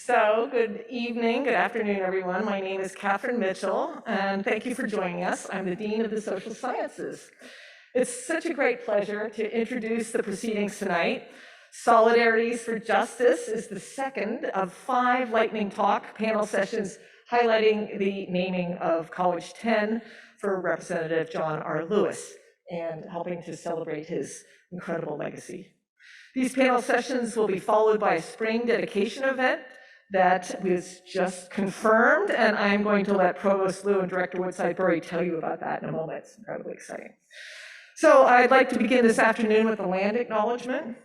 So, good evening, good afternoon, everyone. My name is Catherine Mitchell, and thank you for joining us. I'm the Dean of the Social Sciences. It's such a great pleasure to introduce the proceedings tonight. Solidarities for Justice is the second of 5 lightning talk panel sessions highlighting the naming of College 10 for Representative John R. Lewis and helping to celebrate his incredible legacy. These panel sessions will be followed by a spring dedication event that was just confirmed, and I'm going to let Provost Liu and Director Woodside-Burry tell you about that in a moment. It's incredibly exciting. So I'd like to begin this afternoon with the Land Acknowledgement.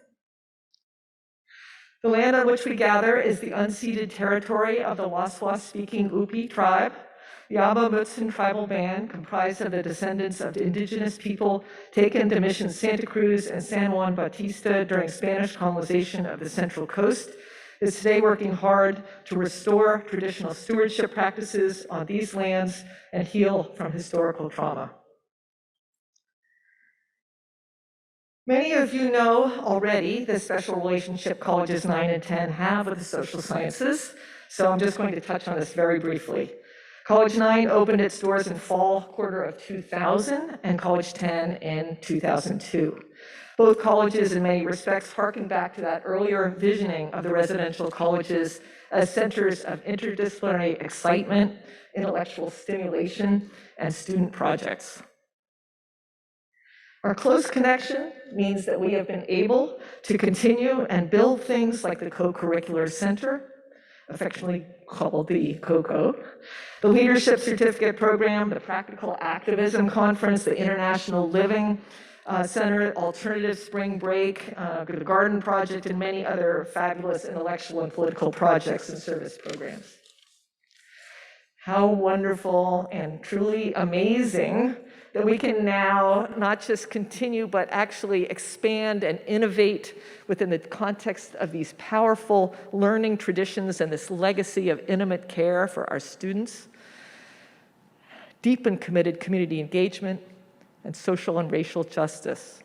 The land on which we gather is the unceded territory of the Waswas-speaking Upi tribe, the Aba Mutsun tribal band, comprised of the descendants of indigenous people taken to Mission Santa Cruz and San Juan Bautista during Spanish colonization of the Central Coast, is today working hard to restore traditional stewardship practices on these lands and heal from historical trauma. Many of you know already the special relationship colleges 9 and 10 have with the social sciences, so I'm just going to touch on this very briefly. College 9 opened its doors in fall quarter of 2000 and College 10 in 2002. Both colleges in many respects harken back to that earlier visioning of the residential colleges as centers of interdisciplinary excitement, intellectual stimulation, and student projects. Our close connection means that we have been able to continue and build things like the Co-Curricular Center, affectionately called the COCO, the Leadership Certificate Program, the Practical Activism Conference, the International Living Center, Alternative Spring Break, the Garden Project, and many other fabulous intellectual and political projects and service programs. How wonderful and truly amazing that we can now not just continue, but actually expand and innovate within the context of these powerful learning traditions and this legacy of intimate care for our students, deep and committed community engagement, and social and racial justice.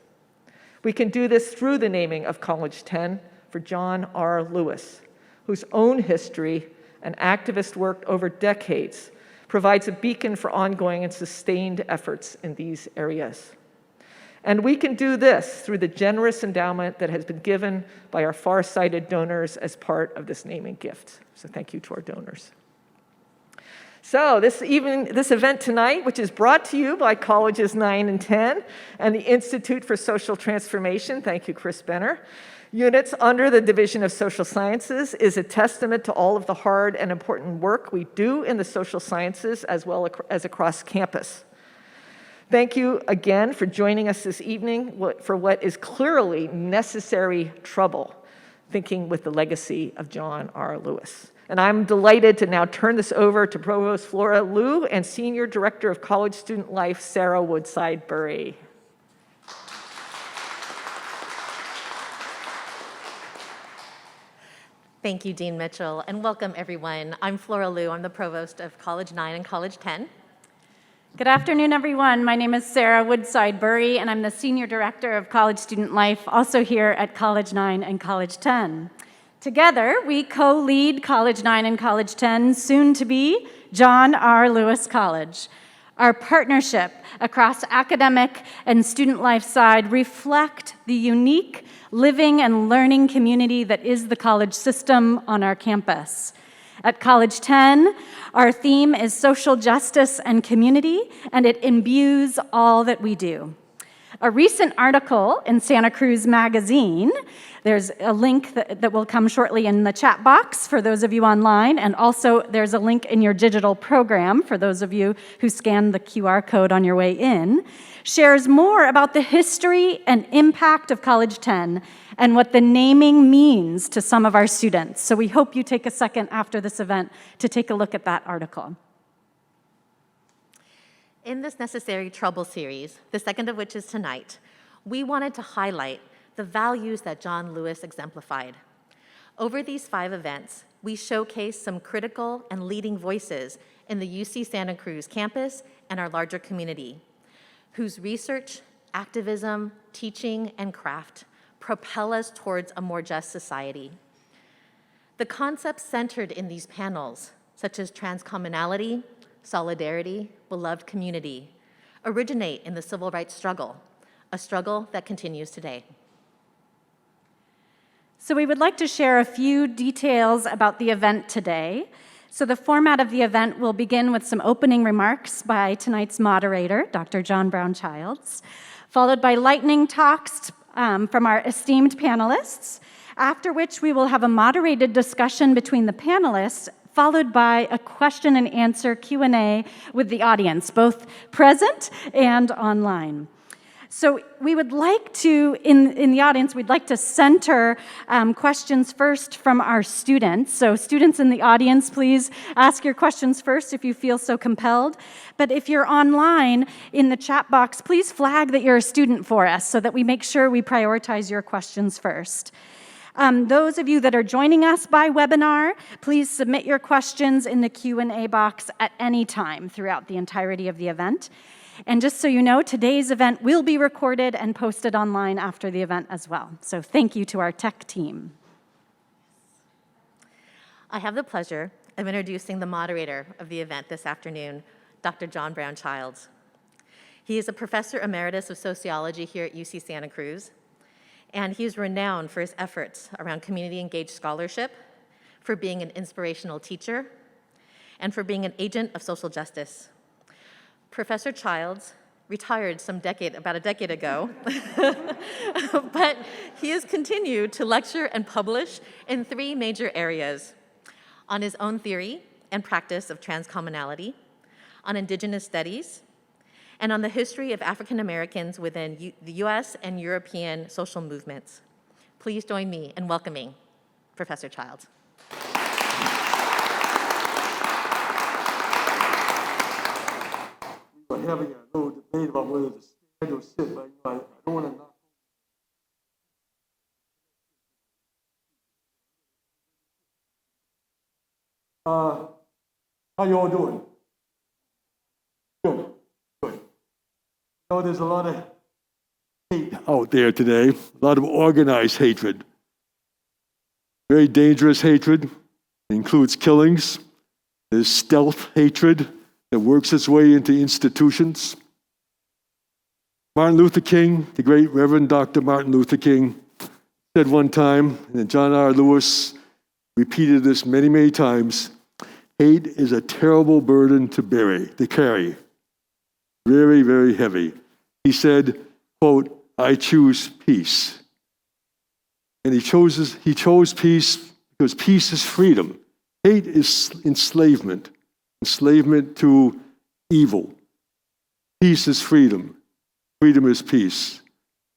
We can do this through the naming of College 10 for John R. Lewis, whose own history and activist work over decades provides a beacon for ongoing and sustained efforts in these areas. And we can do this through the generous endowment that has been given by our far-sighted donors as part of this naming gift. So thank you to our donors. So this event tonight, which is brought to you by Colleges 9 and 10 and the Institute for Social Transformation, thank you, Chris Benner, units under the Division of Social Sciences, is a testament to all of the hard and important work we do in the social sciences as well as across campus. Thank you again for joining us this evening for what is clearly necessary trouble, thinking with the legacy of John R. Lewis. And I'm delighted to now turn this over to Provost Flora Liu and Senior Director of College Student Life, Sarah Woodside-Burry. Thank you, Dean Mitchell, and welcome everyone. I'm Flora Liu. I'm the Provost of College 9 and College 10. Good afternoon, everyone. My name is Sarah Woodside-Burry, and I'm the Senior Director of College Student Life, also here at College 9 and College 10. Together, we co-lead College 9 and College 10, soon to be John R. Lewis College. Our partnership across academic and student life side reflect the unique living and learning community that is the college system on our campus. At College 10, our theme is social justice and community, and it imbues all that we do. A recent article in Santa Cruz magazine, there's a link that will come shortly in the chat box for those of you online, and also there's a link in your digital program for those of you who scan the QR code on your way in, shares more about the history and impact of College 10 and what the naming means to some of our students. So we hope you take a second after this event to take a look at that article. In this Necessary Trouble series, the second of which is tonight, we wanted to highlight the values that John Lewis exemplified. Over these 5 events, we showcase some critical and leading voices in the UC Santa Cruz campus and our larger community, whose research, activism, teaching, and craft propel us towards a more just society. The concepts centered in these panels, such as transcommunality, solidarity, beloved community, originate in the civil rights struggle, a struggle that continues today. So we would like to share a few details about the event today. So the format of the event will begin with some opening remarks by tonight's moderator, Dr. John Brown Childs, followed by lightning talks from our esteemed panelists, after which we will have a moderated discussion between the panelists, followed by a question and answer Q&A with the audience, both present and online. So we would like to, in the audience, we'd like to center questions first from our students. So students in the audience, please ask your questions first if you feel so compelled. But if you're online in the chat box, please flag that you're a student for us so that we make sure we prioritize your questions first. Those of you that are joining us by webinar, please submit your questions in the Q&A box at any time throughout the entirety of the event. And just so you know, today's event will be recorded and posted online after the event as well. So thank you to our tech team. I have the pleasure of introducing the moderator of the event this afternoon, Dr. John Brown Childs. He is a professor emeritus of sociology here at UC Santa Cruz, and he is renowned for his efforts around community-engaged scholarship, for being an inspirational teacher, and for being an agent of social justice. Professor Childs retired about a decade ago, but he has continued to lecture and publish in 3 major areas: on his own theory and practice of transcommunality, on indigenous studies, and on the history of African Americans within the US and European social movements. Please join me in welcoming Professor Childs. We were having a little debate about whether to stand or sit, but I don't want to knock. How you all doing? Good. Good. There's a lot of hate out there today, a lot of organized hatred. Very dangerous hatred. It includes killings. There's stealth hatred that works its way into institutions. Martin Luther King, the great Reverend Dr. Martin Luther King, said one time, and John R. Lewis repeated this many, many times, hate is a terrible burden to carry. Very, very heavy. He said, quote, I choose peace. And he chose peace because peace is freedom. Hate is enslavement to evil. Peace is freedom. Freedom is peace.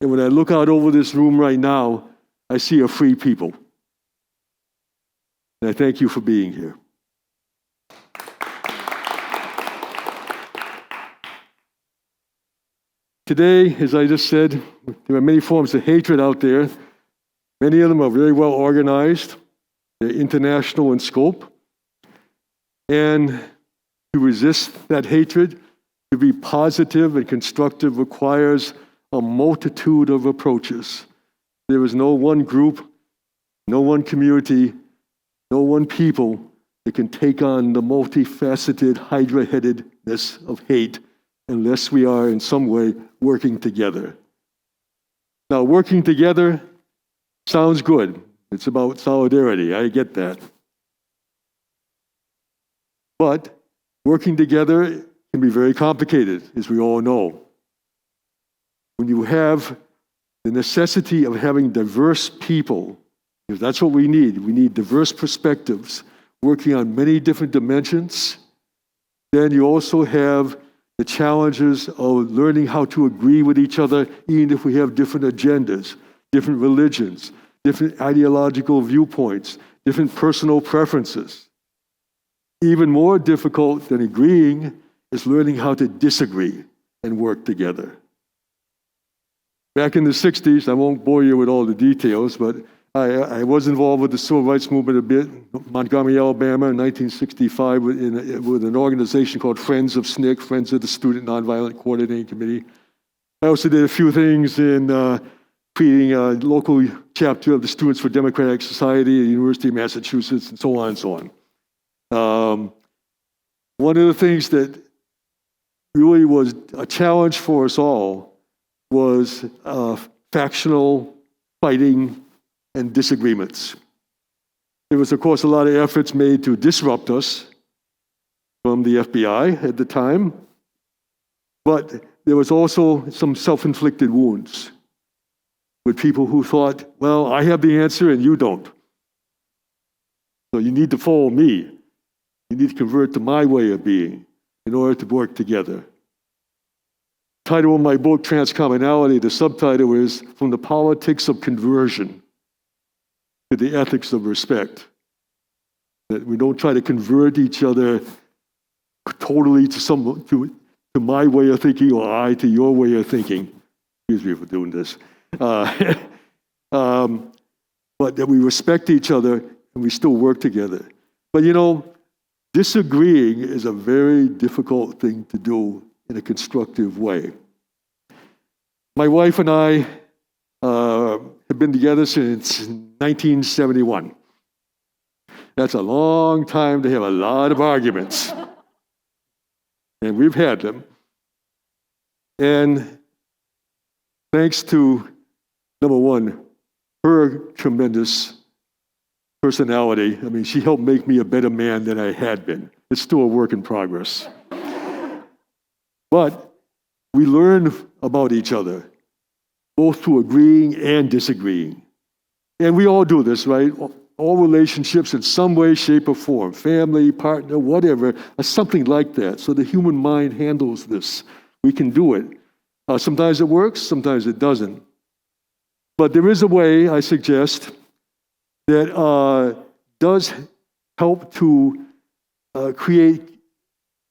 And when I look out over this room right now, I see a free people. And I thank you for being here. Today, as I just said, there are many forms of hatred out there. Many of them are very well organized. They're international in scope. And to resist that hatred, to be positive and constructive requires a multitude of approaches. There is no one group, no one community, no one people that can take on the multifaceted hydra-headedness of hate unless we are in some way working together. Now, working together sounds good. It's about solidarity. I get that. But working together can be very complicated, as we all know. When you have the necessity of having diverse people, because that's what we need diverse perspectives working on many different dimensions, then you also have the challenges of learning how to agree with each other, even if we have different agendas, different religions, different ideological viewpoints, different personal preferences. Even more difficult than agreeing is learning how to disagree and work together. Back in the 60s, I won't bore you with all the details, but I was involved with the civil rights movement a bit, Montgomery, Alabama, in 1965 with an organization called Friends of SNCC, Friends of the Student Nonviolent Coordinating Committee. I also did a few things in creating a local chapter of the Students for Democratic Society at the University of Massachusetts, and so on and so on. One of the things that really was a challenge for us all was factional fighting and disagreements. There was, of course, a lot of efforts made to disrupt us from the FBI at the time, but there was also some self-inflicted wounds with people who thought, well, I have the answer and you don't. So you need to follow me. You need to convert to my way of being in order to work together. The title of my book, Transcommonality, the subtitle is From the Politics of Conversion to the Ethics of Respect. That we don't try to convert each other totally to my way of thinking or I to your way of thinking. Excuse me for doing this. But that we respect each other and we still work together. But you know, disagreeing is a very difficult thing to do in a constructive way. My wife and I have been together since 1971. That's a long time to have a lot of arguments. And we've had them. And thanks to, number one, her tremendous personality. I mean, she helped make me a better man than I had been. It's still a work in progress. But we learn about each other, both through agreeing and disagreeing. And we all do this, right? All relationships in some way, shape, or form, family, partner, whatever, something like that. So the human mind handles this. We can do it. Sometimes it works, sometimes it doesn't. But there is a way, I suggest, that does help to create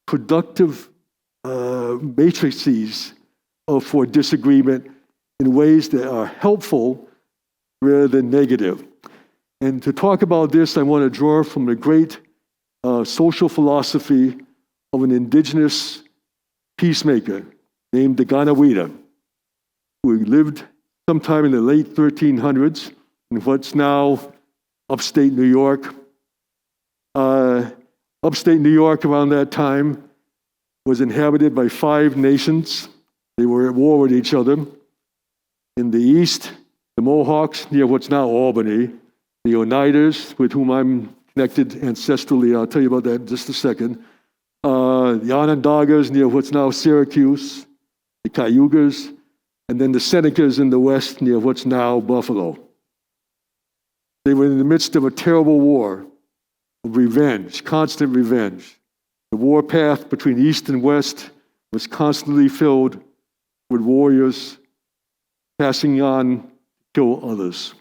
productive matrices for disagreement in ways that are helpful rather than negative. And to talk about this, I want to draw from the great social philosophy of an indigenous peacemaker named Daganawida, who lived sometime in the late 1300s in what's now upstate New York. Upstate New York around that time was inhabited by 5 nations. They were at war with each other. In the east, the Mohawks near what's now Albany, the Oneidas, with whom I'm connected ancestrally, I'll tell you about that in just a second, the Onondagas near what's now Syracuse, the Cayugas, and then the Senecas in the west near what's now Buffalo. They were in the midst of a terrible war of revenge, constant revenge. The warpath between east and west was constantly filled with warriors passing on to kill others.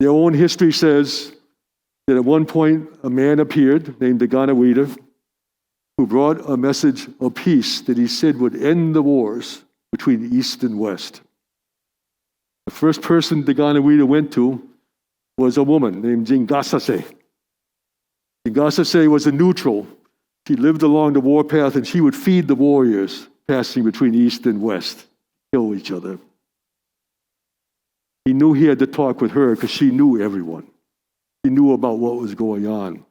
Their own history says that at one point a man appeared named Daganawida who brought a message of peace that he said would end the wars between east and west. The first person Daganawida went to was a woman named Jingasase. Jingasase was a neutral. She lived along the warpath and she would feed the warriors passing between east and west, kill each other. He knew he had to talk with her because she knew everyone. She knew about what was going on.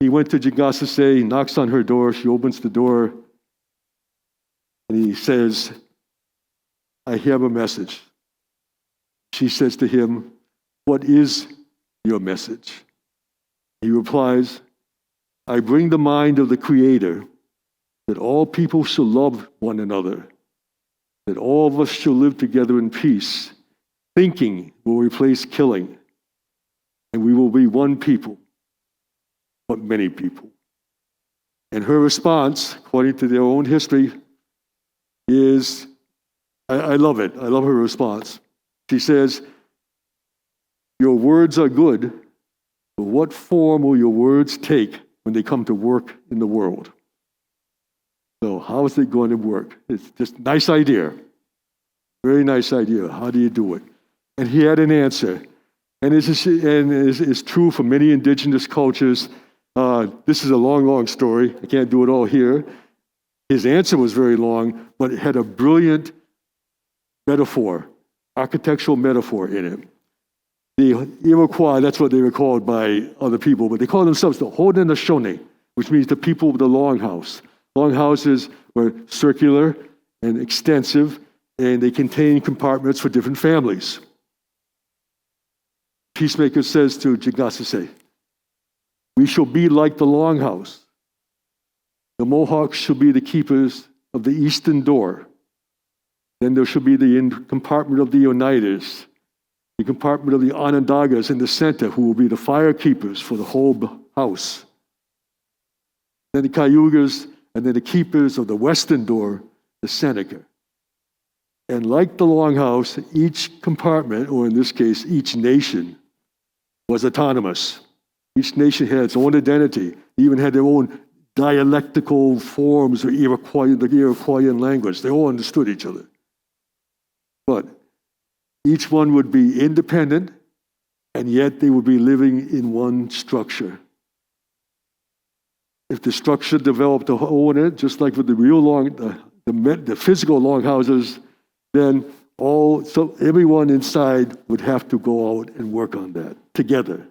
He went to Jingasase, he knocks on her door, she opens the door, and he says, I have a message. She says to him, what is your message? He replies, I bring the mind of the Creator, that all people shall love one another, that all of us shall live together in peace. Thinking will replace killing, and we will be one people, but many people. And her response, according to their own history, is, I love it. I love her response. She says, your words are good, but what form will your words take when they come to work in the world? So how is it going to work? It's just a nice idea. Very nice idea. How do you do it? And he had an answer. And it's true for many indigenous cultures. This is a long, long story. I can't do it all here. His answer was very long, but it had a brilliant metaphor, architectural metaphor in it. The Iroquois, that's what they were called by other people, but they call themselves the Haudenosaunee, which means the people of the longhouse. Longhouses were circular and extensive, and they contained compartments for different families. Peacemaker says to Jigasase, "We shall be like the longhouse. The Mohawks shall be the keepers of the eastern door. Then there shall be the compartment of the Oneidas, the compartment of the Onondagas in the center, who will be the fire keepers for the whole house. Then the Cayugas, and then the keepers of the western door, the Seneca. And like the longhouse, each compartment, or in this case, each nation, was autonomous. Each nation had its own identity, even had their own dialectical forms of the Iroquoian language. They all understood each other. But each one would be independent, and yet they would be living in one structure. If the structure developed a hole in it, just like with the real the physical longhouses, then everyone inside would have to go out and work on that together.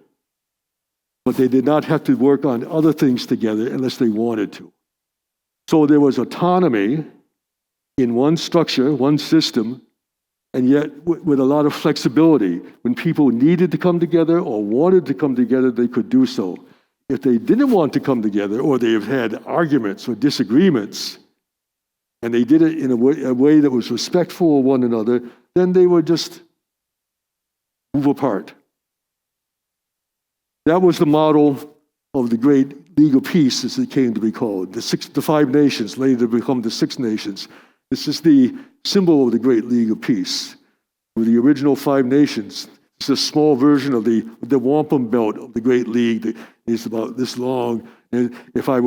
But they did not have to work on other things together unless they wanted to. So there was autonomy in one structure, one system, and yet with a lot of flexibility. When people needed to come together or wanted to come together, they could do so. If they didn't want to come together, or they have had arguments or disagreements, and they did it in a way that was respectful of one another, then they would just move apart. That was the model of the great League of Peace, as it came to be called. The 5 nations, later become the 6 nations. This is the symbol of the great League of Peace. With the original 5 nations, it's a small version of the wampum belt of the Great League that is about this long. And if I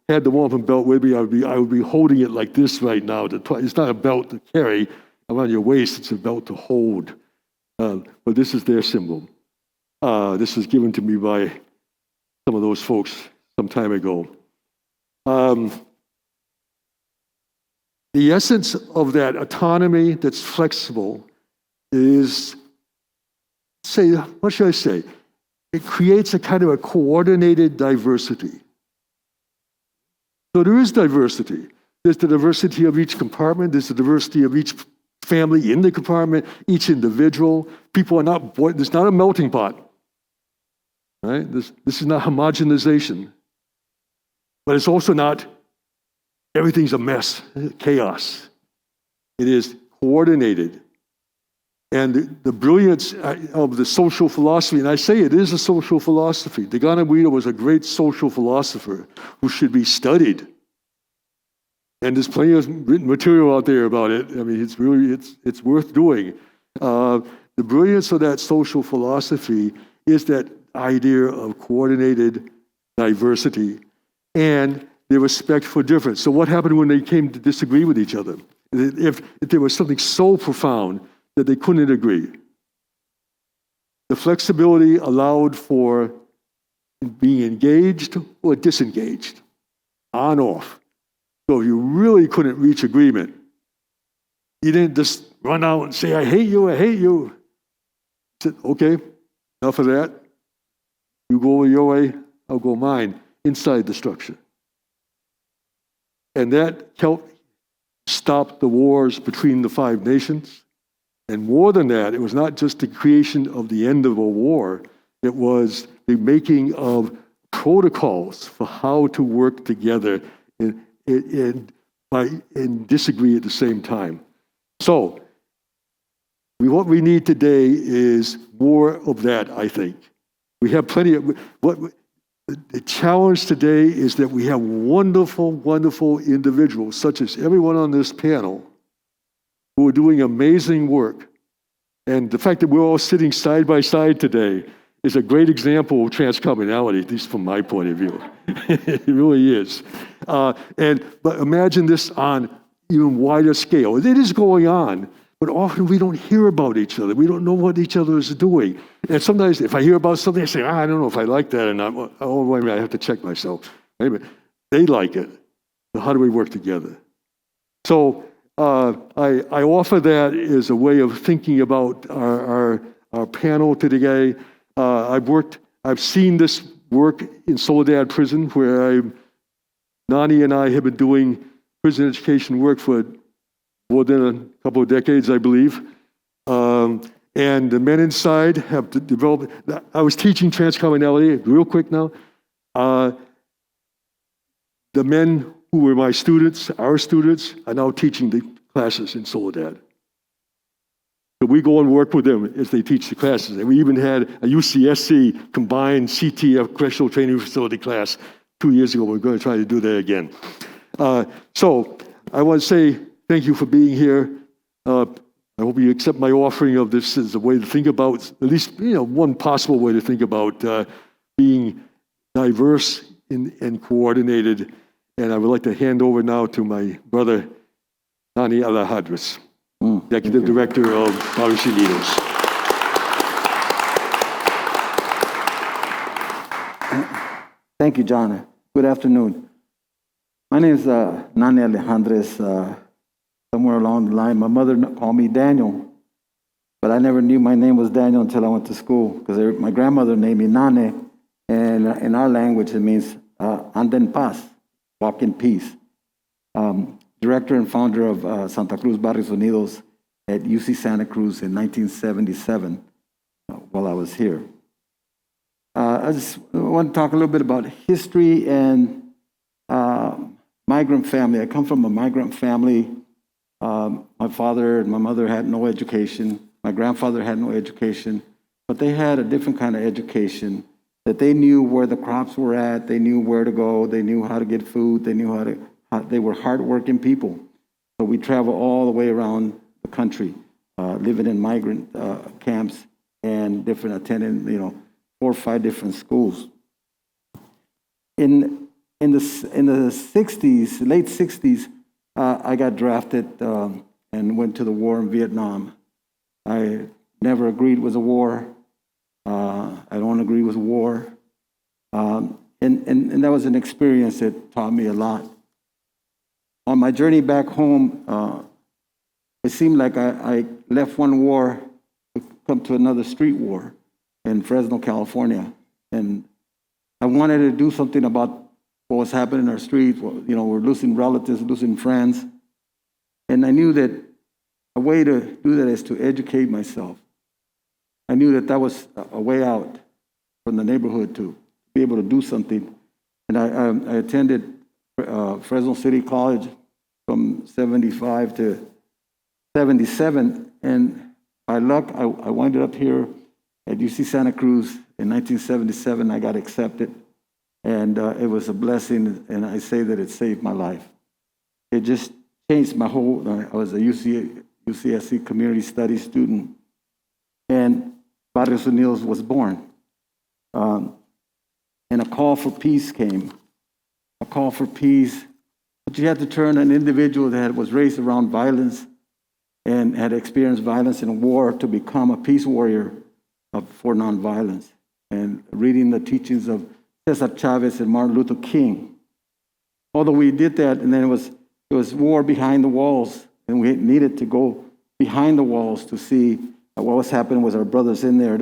had the wampum belt with me, I would be holding it like this right now. It's not a belt to carry around your waist, it's a belt to hold. But this is their symbol. This was given to me by some of those folks some time ago. The essence of that autonomy that's flexible is, what should I say? It creates a kind of a coordinated diversity. So there is diversity. There's the diversity of each compartment. There's the diversity of each family in the compartment, each individual. People are not, there's not a melting pot. Right? This is not homogenization. But it's also not, everything's a mess, chaos. It is coordinated. And the brilliance of the social philosophy, and I say it is a social philosophy. Deganawida was a great social philosopher who should be studied. And there's plenty of written material out there about it. I mean, it's worth doing. The brilliance of that social philosophy is that idea of coordinated diversity and the respect for difference. So what happened when they came to disagree with each other? If there was something so profound that they couldn't agree, the flexibility allowed for being engaged or disengaged, on, off. So if you really couldn't reach agreement, you didn't just run out and say, I hate you, I hate you. You said, okay, enough of that. You go your way, I'll go mine, inside the structure. And that helped stop the wars between the 5 nations. And more than that, it was not just the creation of the end of a war, it was the making of protocols for how to work together and disagree at the same time. So, what we need today is more of that, I think. We have plenty of, the challenge today is that we have wonderful, wonderful individuals, such as everyone on this panel, who are doing amazing work. And the fact that we're all sitting side by side today is a great example of transcommunality, at least from my point of view. It really is. But imagine this on even wider scale. It is going on, but often we don't hear about each other. We don't know what each other is doing. And sometimes if I hear about something, I say, I don't know if I like that or not. Oh, wait a minute, I have to check myself. Wait a minute. They like it. So how do we work together? So I offer that as a way of thinking about our panel today. I've seen this work in Soledad Prison, where Nani and I have been doing prison education work for more than a couple of decades, I believe. And the men inside have developed. I was teaching transcommunality, real quick now. The men who were my students, our students, are now teaching the classes in Soledad. So we go and work with them as they teach the classes. And we even had a UCSC combined CTF correctional training facility class 2 years ago. We're going to try to do that again. So I want to say thank you for being here. I hope you accept my offering of this as a way to think about, at least one possible way to think about being diverse and coordinated. And I would like to hand over now to my brother, Nani Alejandres, Executive Director of Policy Leaders. Thank you, John. Good afternoon. My name is Nani Alejandres. Somewhere along the line, my mother called me Daniel, but I never knew my name was Daniel until I went to school, because my grandmother named me Nane, and in our language it means anda en paz, walk in peace. Director and founder of Santa Cruz Barrios Unidos at UC Santa Cruz in 1977 while I was here. I just want to talk a little bit about history and migrant family. I come from a migrant family. My father and my mother had no education. My grandfather had no education, but they had a different kind of education, that they knew where the crops were at, they knew where to go, they knew how to get food, they knew they were hardworking people. So we travel all the way around the country, living in migrant camps and attending, 4 or 5 different schools. In the 60s, late 60s, I got drafted and went to the war in Vietnam. I never agreed with a war. I don't agree with war. And that was an experience that taught me a lot. On my journey back home, it seemed like I left one war to come to another street war in Fresno, California. And I wanted to do something about what was happening in our streets. We're losing relatives, losing friends. And I knew that a way to do that is to educate myself. I knew that was a way out from the neighborhood to be able to do something. And I attended Fresno City College from 75 to 77. And by luck, I wound up here at UC Santa Cruz in 1977. I got accepted. And it was a blessing, and I say that it saved my life. It just changed my whole. I was a UCSC community studies student, and Barrios Unidos was born. And a call for peace came. A call for peace. But you had to turn an individual that was raised around violence and had experienced violence in a war to become a peace warrior for nonviolence. And reading the teachings of Cesar Chavez and Martin Luther King. Although we did that, and then it was war behind the walls, and we needed to go behind the walls to see what was happening with our brothers in there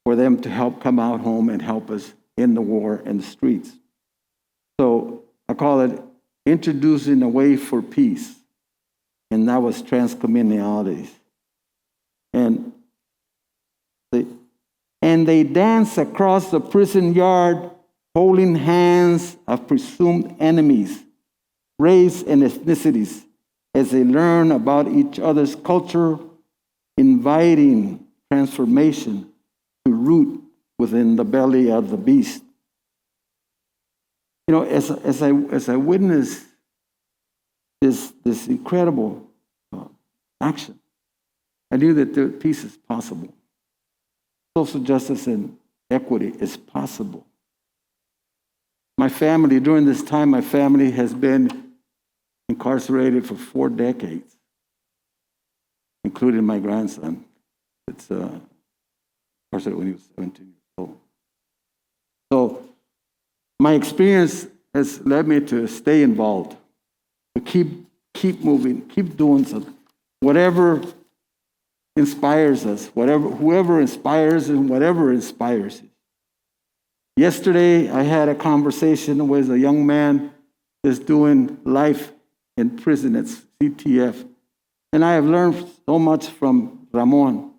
for them to help come out home and help us in the war and the streets. So I call it introducing a way for peace, and that was transcommunalities. And they dance across the prison yard, holding hands of presumed enemies, race and ethnicities, as they learn about each other's culture, inviting transformation to root within the belly of the beast. As I witness this incredible action, I knew that peace is possible. Social justice and equity is possible. My family, during this time, my family has been incarcerated for 4 decades, including my grandson. It's incarcerated when he was 17 years old. So my experience has led me to stay involved, to keep keep moving, keep doing something. Whatever inspires us, whoever inspires and whatever inspires you. Yesterday, I had a conversation with a young man that's doing life in prison at CTF. And I have learned so much from Ramon.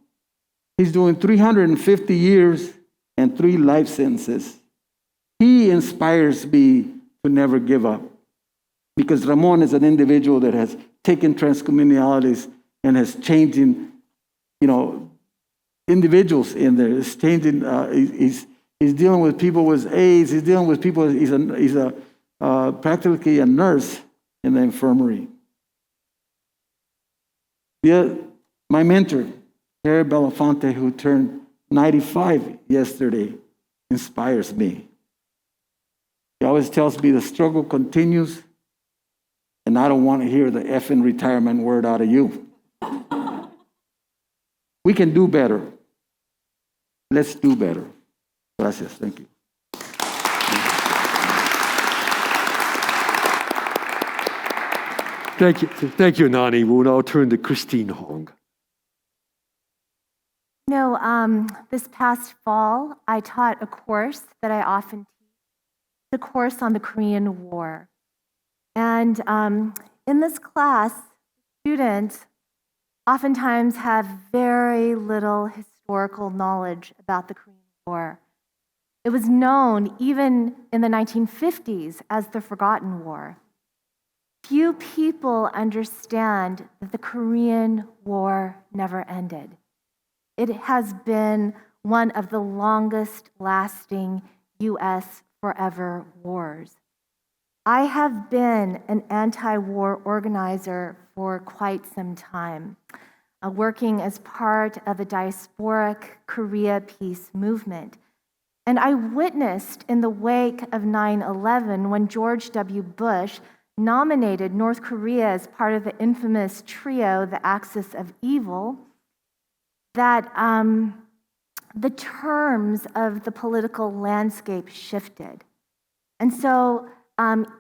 He's doing 350 years and 3 life sentences. He inspires me to never give up. Because Ramon is an individual that has taken transcommunalities and has changing, individuals in there. It's changing, he's dealing with people with AIDS. He's dealing with people, he's practically a nurse in the infirmary. My mentor, Harry Belafonte, who turned 95 yesterday, inspires me. He always tells me the struggle continues, and I don't want to hear the effing retirement word out of you. We can do better. Let's do better. Gracias. Thank you. Thank you, Nani. We'll now turn to Christine Hong. This past fall, I taught a course that I often teach, the course on the Korean War. And in this class, students oftentimes have very little historical knowledge about the Korean War. It was known even in the 1950s as the Forgotten War. Few people understand that the Korean War never ended. It has been one of the longest lasting U.S. forever wars. I have been an anti-war organizer for quite some time, working as part of a diasporic Korea peace movement. And I witnessed in the wake of 9/11, when George W. Bush nominated North Korea as part of the infamous trio, the Axis of Evil, that the terms of the political landscape shifted. And so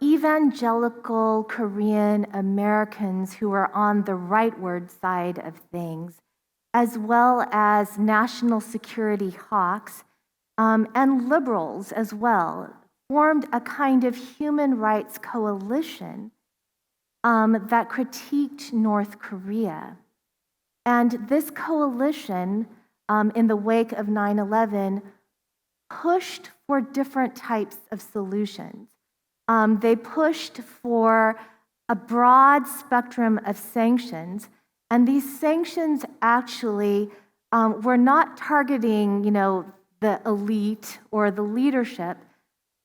evangelical Korean Americans who are on the rightward side of things, as well as national security hawks and liberals as well, formed a kind of human rights coalition that critiqued North Korea. And this coalition, in the wake of 9/11, pushed for different types of solutions. They pushed for a broad spectrum of sanctions, and these sanctions actually were not targeting, the elite or the leadership,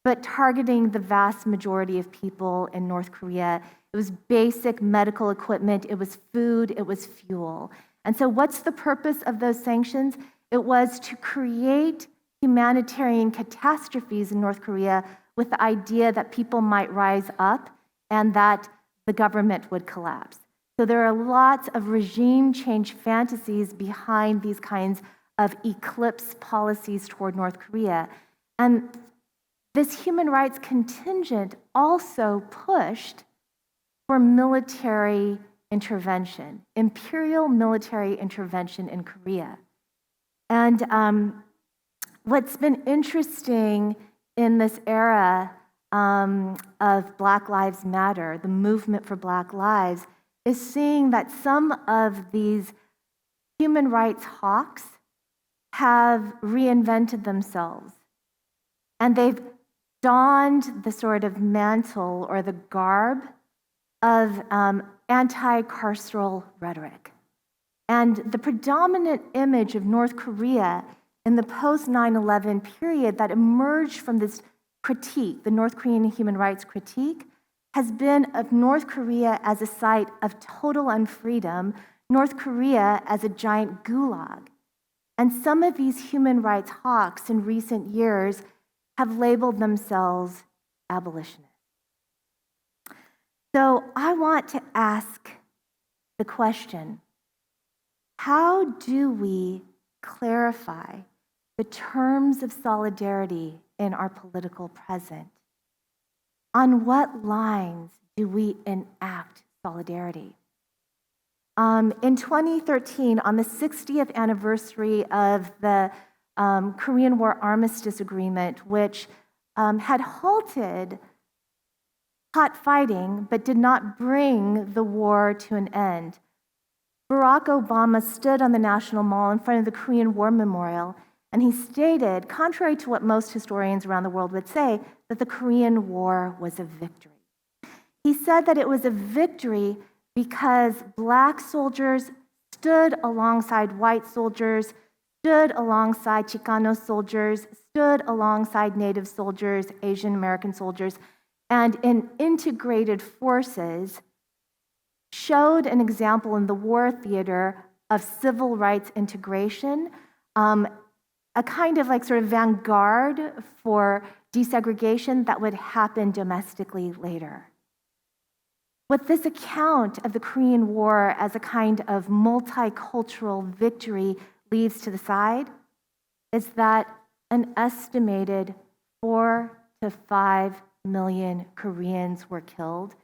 but targeting the vast majority of people in North Korea. It was basic medical equipment, it was food, it was fuel. And so what's the purpose of those sanctions? It was to create humanitarian catastrophes in North Korea with the idea that people might rise up and that the government would collapse. So there are lots of regime change fantasies behind these kinds of eclipse policies toward North Korea. And this human rights contingent also pushed for military intervention, imperial military intervention in Korea. And what's been interesting in this era of Black Lives Matter, the movement for Black lives, is seeing that some of these human rights hawks have reinvented themselves. And they've donned the sort of mantle or the garb of anti-carceral rhetoric. And the predominant image of North Korea in the post-9/11 period that emerged from this critique, the North Korean human rights critique, has been of North Korea as a site of total unfreedom, North Korea as a giant gulag. And some of these human rights hawks in recent years have labeled themselves abolitionists. So I want to ask the question, how do we clarify the terms of solidarity in our political present? On what lines do we enact solidarity. In 2013, on the 60th anniversary of the Korean War Armistice Agreement, which had halted hot fighting but did not bring the war to an end, Barack Obama stood on the National Mall in front of the Korean War Memorial, and he stated, contrary to what most historians around the world would say, that the Korean War was a victory. He said that it was a victory because Black soldiers stood alongside white soldiers, stood alongside Chicano soldiers, stood alongside Native soldiers, Asian American soldiers, and in integrated forces showed an example in the war theater of civil rights integration, a kind of like sort of vanguard for desegregation that would happen domestically later. What this account of the Korean War as a kind of multicultural victory leaves to the side is that an estimated 4 to 5 million Koreans were killed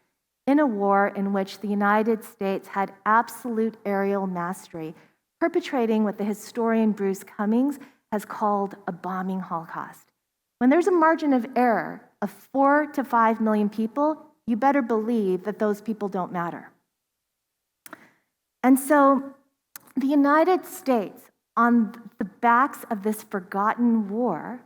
in a war in which the United States had absolute aerial mastery, perpetrating what the historian Bruce Cummings has called a bombing holocaust. When there's a margin of error of 4 to 5 million people, you better believe that those people don't matter. And so the United States, on the backs of this forgotten war,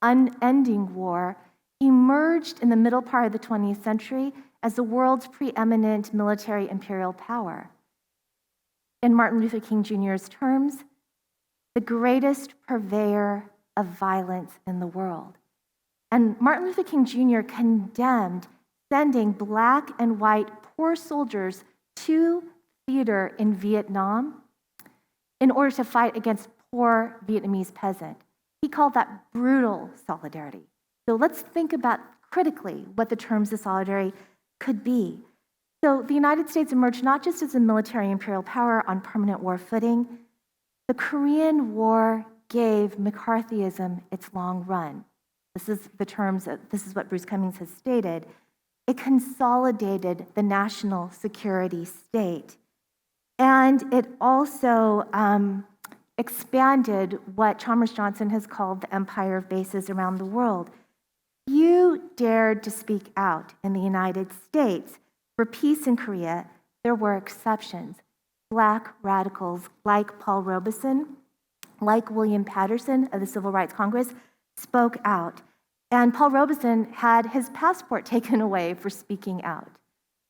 unending war, emerged in the middle part of the 20th century as the world's preeminent military imperial power. In Martin Luther King Jr.'s terms, the greatest purveyor of violence in the world. And Martin Luther King Jr. condemned sending Black and white poor soldiers to theater in Vietnam in order to fight against poor Vietnamese peasant. He called that brutal solidarity. So let's think about critically what the terms of solidarity could be. So the United States emerged not just as a military imperial power on permanent war footing. The Korean War gave McCarthyism its long run. This is what Bruce Cummings has stated. It consolidated the national security state. And it also expanded what Chalmers Johnson has called the empire of bases around the world. Few dared to speak out in the United States for peace in Korea. There were exceptions. Black radicals like Paul Robeson, like William Patterson of the Civil Rights Congress, spoke out. And Paul Robeson had his passport taken away for speaking out.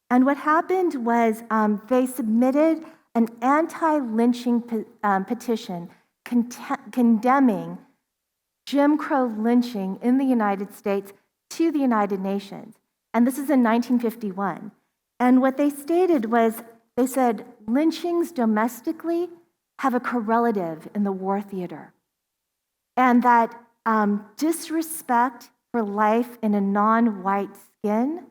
And what happened was they submitted an anti-lynching petition condemning Jim Crow lynching in the United States to the United Nations. And this is in 1951. And what they stated was, they said, lynchings domestically have a correlative in the war theater. And that disrespect for life in a non-white skin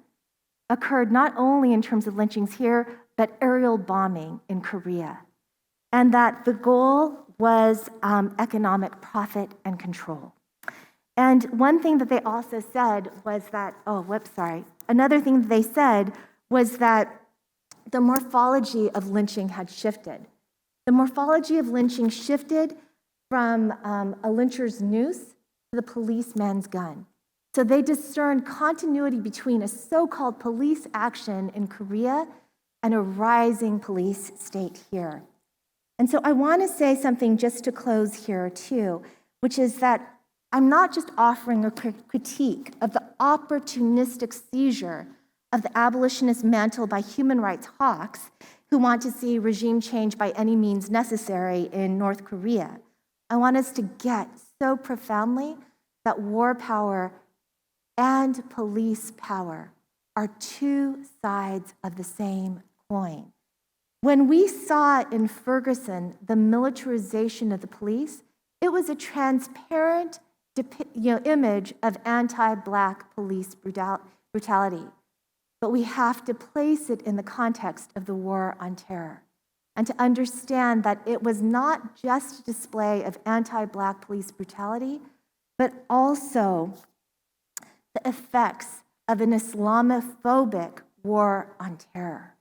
occurred not only in terms of lynchings here, but aerial bombing in Korea. And that the goal was economic profit and control. And one thing that they also said was that, another thing that they said was that the morphology of lynching had shifted. The morphology of lynching shifted from a lyncher's noose to the policeman's gun. So they discerned continuity between a so-called police action in Korea and a rising police state here. And so I want to say something just to close here too, which is that I'm not just offering a critique of the opportunistic seizure of the abolitionist mantle by human rights hawks who want to see regime change by any means necessary in North Korea. I want us to get so profoundly that war power and police power are two sides of the same coin. When we saw in Ferguson the militarization of the police, it was a transparent image of anti-Black police brutality. But we have to place it in the context of the war on terror and to understand that it was not just a display of anti-Black police brutality, but also the effects of an Islamophobic war on terror.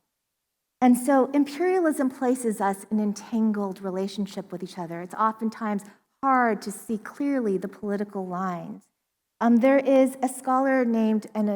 And so imperialism places us in entangled relationship with each other. It's oftentimes hard to see clearly the political lines. There is a scholar named and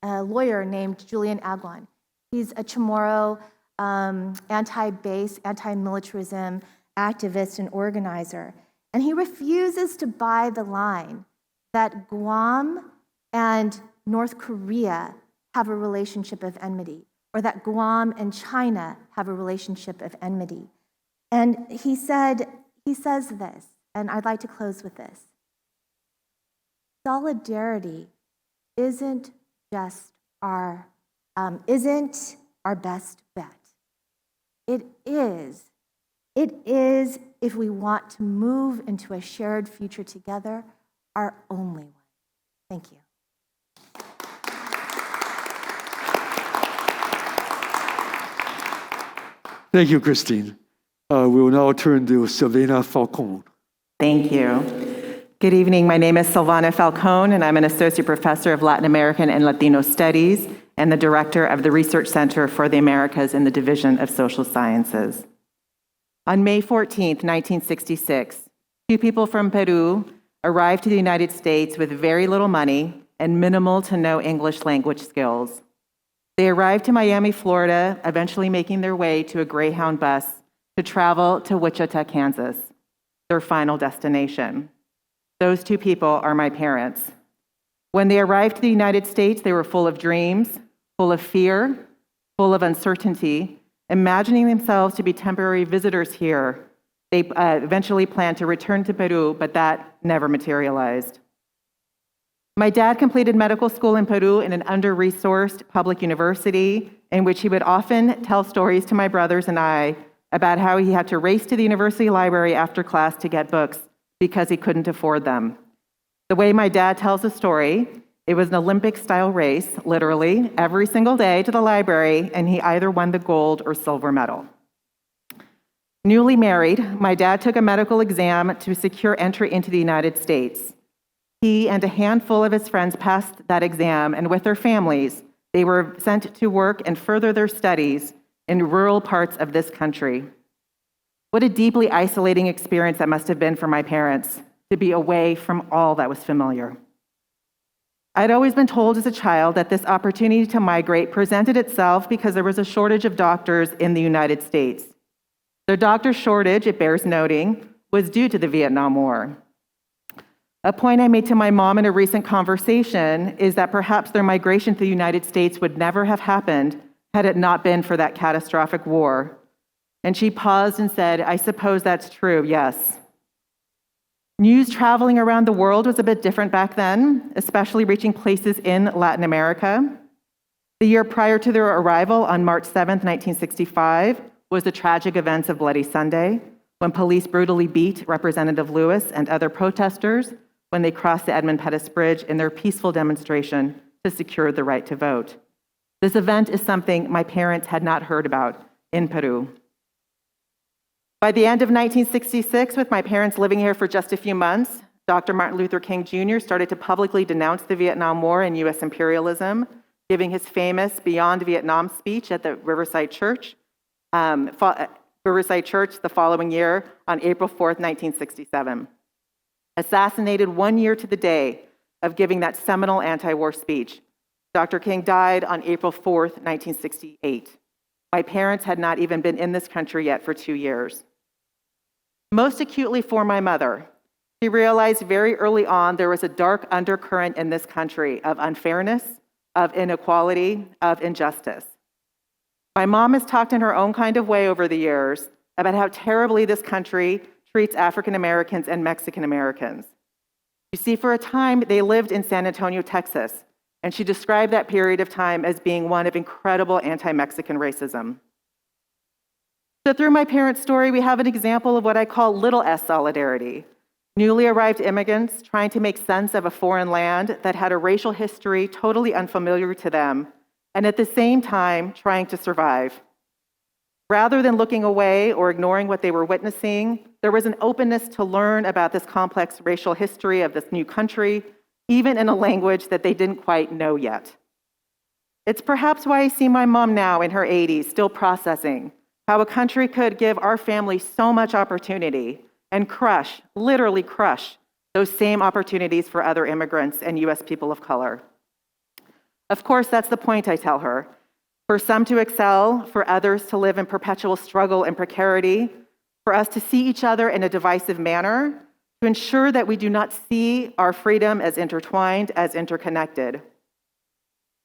a lawyer named Julian Agwan. He's a Chamorro anti-base, anti-militarism activist and organizer. And he refuses to buy the line that Guam and North Korea have a relationship of enmity, or that Guam and China have a relationship of enmity. And he says this, and I'd like to close with this. Solidarity isn't our best bet. It is, if we want to move into a shared future together, our only one. Thank you. Thank you, Christine. We will now turn to Sylvana Falcone. Thank you. Good evening. My name is Sylvana Falcone, and I'm an associate professor of Latin American and Latino Studies and the director of the Research Center for the Americas in the Division of Social Sciences. On May 14th, 1966, two people from Peru arrived to the United States with very little money and minimal to no English language skills. They arrived to Miami, Florida, eventually making their way to a Greyhound bus to travel to Wichita, Kansas, their final destination. Those two people are my parents. When they arrived to the United States, they were full of dreams, full of fear, full of uncertainty, imagining themselves to be temporary visitors here. They eventually planned to return to Peru, but that never materialized. My dad completed medical school in Peru in an under-resourced public university in which he would often tell stories to my brothers and I about how he had to race to the university library after class to get books because he couldn't afford them. The way my dad tells the story, it was an Olympic-style race, literally, every single day to the library, and he either won the gold or silver medal. Newly married, my dad took a medical exam to secure entry into the United States. He and a handful of his friends passed that exam, and with their families, they were sent to work and further their studies in rural parts of this country. What a deeply isolating experience that must have been for my parents, to be away from all that was familiar. I'd always been told as a child that this opportunity to migrate presented itself because there was a shortage of doctors in the United States. The doctor shortage, it bears noting, was due to the Vietnam War. A point I made to my mom in a recent conversation is that perhaps their migration to the United States would never have happened had it not been for that catastrophic war. And she paused and said, "I suppose that's true, yes." News traveling around the world was a bit different back then, especially reaching places in Latin America. The year prior to their arrival, on March 7th, 1965, was the tragic events of Bloody Sunday, when police brutally beat Representative Lewis and other protesters when they crossed the Edmund Pettus Bridge in their peaceful demonstration to secure the right to vote. This event is something my parents had not heard about in Peru. By the end of 1966, with my parents living here for just a few months, Dr. Martin Luther King Jr. started to publicly denounce the Vietnam War and U.S. imperialism, giving his famous Beyond Vietnam speech at the Riverside Church the following year on April 4th, 1967. Assassinated 1 year to the day of giving that seminal anti-war speech. Dr. King died on April 4th, 1968. My parents had not even been in this country yet for 2 years. Most acutely for my mother, she realized very early on there was a dark undercurrent in this country of unfairness, of inequality, of injustice. My mom has talked in her own kind of way over the years about how terribly this country treats African Americans and Mexican Americans. You see, for a time, they lived in San Antonio, Texas, and she described that period of time as being one of incredible anti-Mexican racism. So through my parents' story, we have an example of what I call little s solidarity. Newly arrived immigrants trying to make sense of a foreign land that had a racial history totally unfamiliar to them, and at the same time, trying to survive. Rather than looking away or ignoring what they were witnessing, there was an openness to learn about this complex racial history of this new country, even in a language that they didn't quite know yet. It's perhaps why I see my mom now in her 80s still processing how a country could give our family so much opportunity and crush, literally crush, those same opportunities for other immigrants and US people of color. Of course, that's the point, I tell her. For some to excel, for others to live in perpetual struggle and precarity, for us to see each other in a divisive manner, to ensure that we do not see our freedom as intertwined, as interconnected.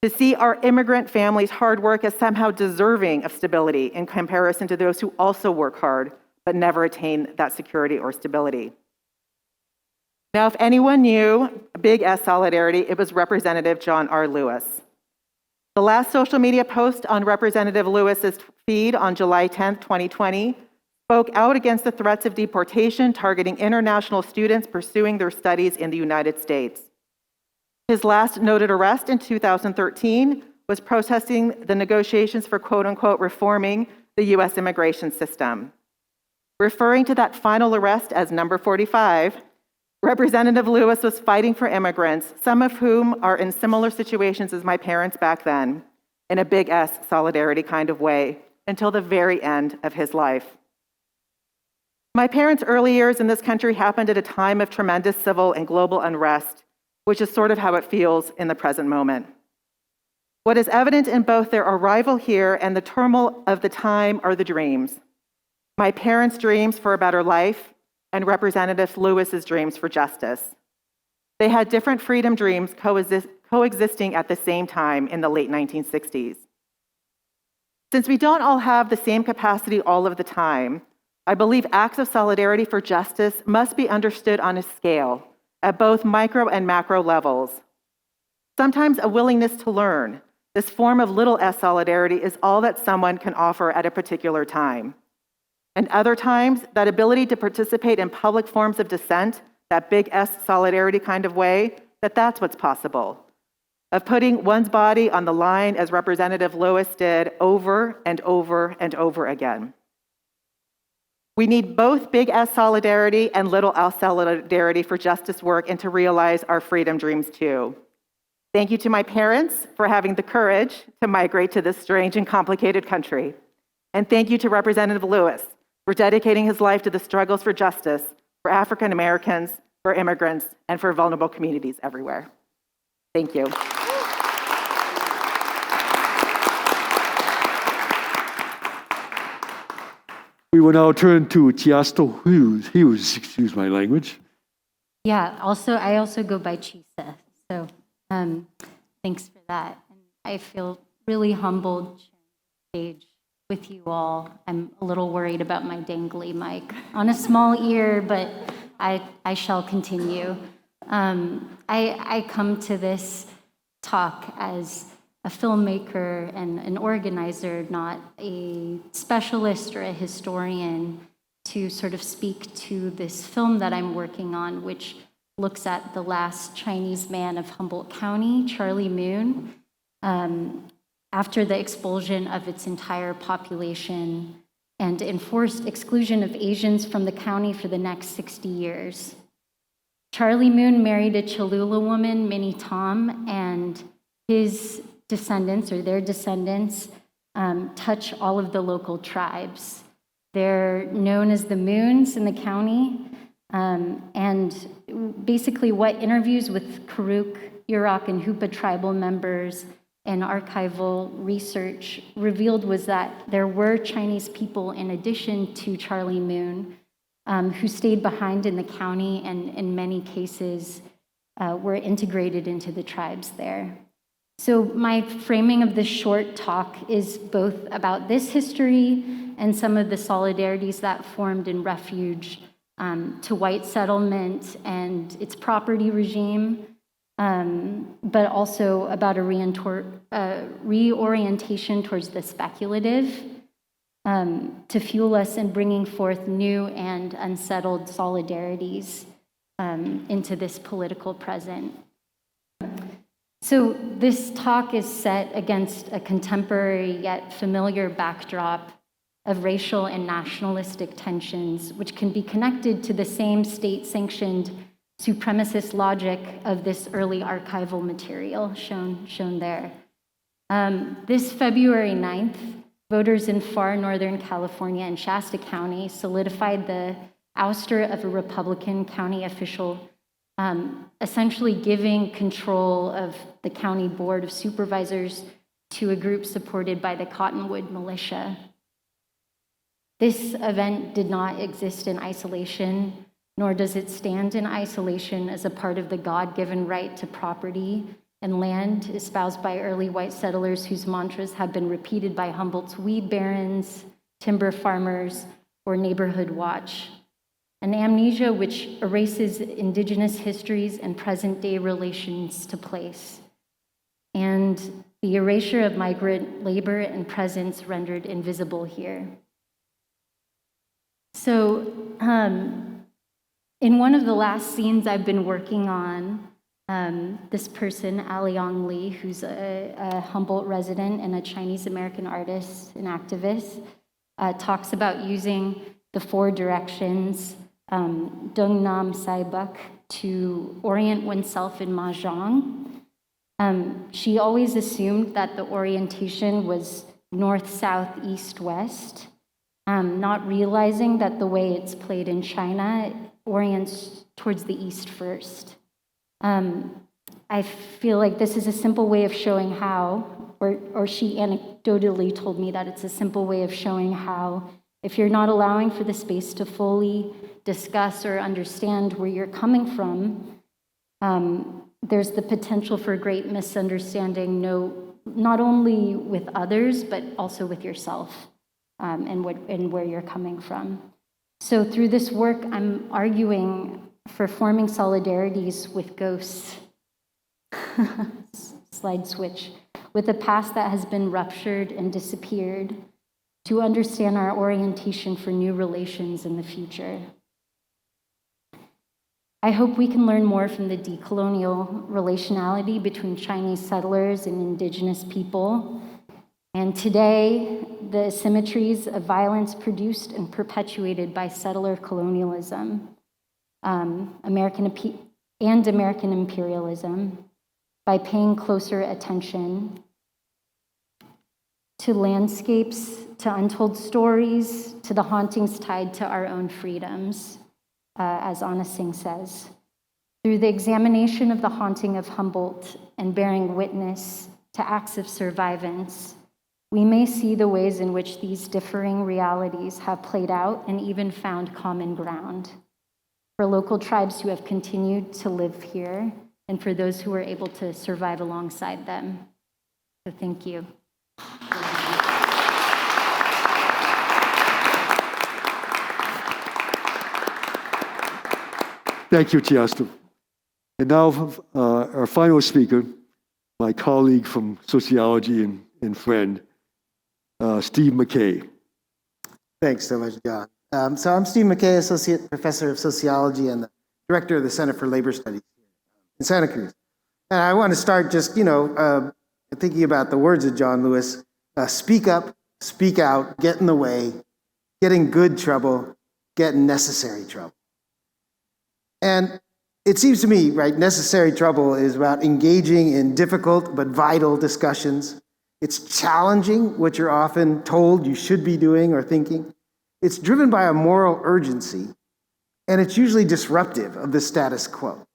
To see our immigrant families' hard work as somehow deserving of stability in comparison to those who also work hard but never attain that security or stability. Now, if anyone knew Big S Solidarity, it was Representative John R. Lewis. The last social media post on Representative Lewis's feed on July 10, 2020, spoke out against the threats of deportation targeting international students pursuing their studies in the United States. His last noted arrest in 2013 was protesting the negotiations for quote-unquote reforming the US immigration system. Referring to that final arrest as number 45, Representative Lewis was fighting for immigrants, some of whom are in similar situations as my parents back then, in a big S solidarity kind of way, until the very end of his life. My parents' early years in this country happened at a time of tremendous civil and global unrest, which is sort of how it feels in the present moment. What is evident in both their arrival here and the turmoil of the time are the dreams. My parents' dreams for a better life and Representative Lewis's dreams for justice. They had different freedom dreams coexisting at the same time in the late 1960s. Since we don't all have the same capacity all of the time, I believe acts of solidarity for justice must be understood on a scale at both micro and macro levels. Sometimes a willingness to learn, this form of little s solidarity, is all that someone can offer at a particular time. And other times, that ability to participate in public forms of dissent, that big S solidarity kind of way, that's what's possible. Of putting one's body on the line as Representative Lewis did over and over and over again. We need both big S solidarity and little s solidarity for justice work and to realize our freedom dreams too. Thank you to my parents for having the courage to migrate to this strange and complicated country. And thank you to Representative Lewis for dedicating his life to the struggles for justice for African Americans, for immigrants, and for vulnerable communities everywhere. Thank you. We will now turn to Chiasto Hughes, excuse my language. Yeah, I also go by Chisa, so thanks for that. And I feel really humbled sharing the stage with you all. I'm a little worried about my dangly mic on a small ear, but I shall continue. I come to this talk as a filmmaker and an organizer, not a specialist or a historian, to sort of speak to this film that I'm working on, which looks at the last Chinese man of Humboldt County, Charlie Moon, after the expulsion of its entire population and enforced exclusion of Asians from the county for the next 60 years. Charlie Moon married a Cholula woman, Minnie Tom, and his descendants, or their descendants, touch all of the local tribes. They're known as the Moons in the county, and basically what interviews with Karuk, Yurok, and Hupa tribal members and archival research revealed was that there were Chinese people in addition to Charlie Moon who stayed behind in the county and in many cases were integrated into the tribes there. So my framing of this short talk is both about this history and some of the solidarities that formed in refuge to white settlement and its property regime, but also about a reorientation towards the speculative to fuel us in bringing forth new and unsettled solidarities into this political present. So this talk is set against a contemporary yet familiar backdrop of racial and nationalistic tensions, which can be connected to the same state-sanctioned supremacist logic of this early archival material shown there. This February 9th, voters in far northern California and Shasta County solidified the ouster of a Republican county official, essentially giving control of the county board of supervisors to a group supported by the Cottonwood militia. This event did not exist in isolation, nor does it stand in isolation as a part of the God-given right to property and land espoused by early white settlers whose mantras have been repeated by Humboldt's weed barons, timber farmers, or neighborhood watch. An amnesia which erases indigenous histories and present-day relations to place, and the erasure of migrant labor and presence rendered invisible here. So, in one of the last scenes I've been working on, this person, Aliang Li, who's a Humboldt resident and a Chinese-American artist and activist, talks about using the 4 directions, Dung Nam Sai Buk, to orient oneself in Mahjong. She always assumed that the orientation was north, south, east, west, not realizing that the way it's played in China orients towards the east first. I feel like this is a simple way of showing how, or she anecdotally told me that it's a simple way of showing how, if you're not allowing for the space to fully discuss or understand where you're coming from, there's the potential for great misunderstanding, not only with others, but also with yourself, and where you're coming from. So through this work, I'm arguing for forming solidarities with ghosts. Slide switch. With a past that has been ruptured and disappeared, to understand our orientation for new relations in the future. I hope we can learn more from the decolonial relationality between Chinese settlers and indigenous people. And today, the asymmetries of violence produced and perpetuated by settler colonialism, American imperialism, by paying closer attention to landscapes, to untold stories, to the hauntings tied to our own freedoms, as Anna Singh says. Through the examination of the haunting of Humboldt and bearing witness to acts of survivance, we may see the ways in which these differing realities have played out and even found common ground for local tribes who have continued to live here and for those who were able to survive alongside them. So thank you. Thank you, Tiasta. And now our final speaker, my colleague from sociology and friend, Steve McKay. Thanks so much, John. So I'm Steve McKay, Associate Professor of Sociology and the Director of the Center for Labor Studies in Santa Cruz. And I want to start just, thinking about the words of John Lewis, speak up, speak out, get in the way, get in good trouble, get in necessary trouble. And it seems to me, right, necessary trouble is about engaging in difficult but vital discussions. It's challenging what you're often told you should be doing or thinking. It's driven by a moral urgency, and it's usually disruptive of the status quo.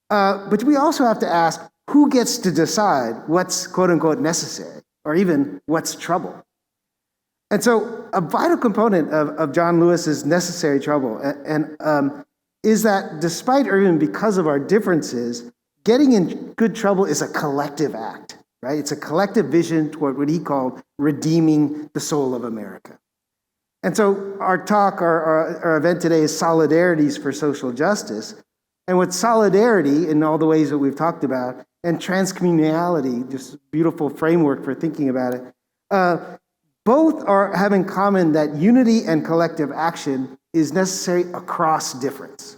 But we also have to ask, who gets to decide what's quote unquote necessary, or even what's trouble? And so a vital component of John Lewis's necessary trouble is that despite or even because of our differences, getting in good trouble is a collective act, right? It's a collective vision toward what he called redeeming the soul of America. And so our talk, our event today is Solidarities for Social Justice. And with solidarity in all the ways that we've talked about, and transcommunality, just beautiful framework for thinking about it, both have in common that unity and collective action is necessary across difference.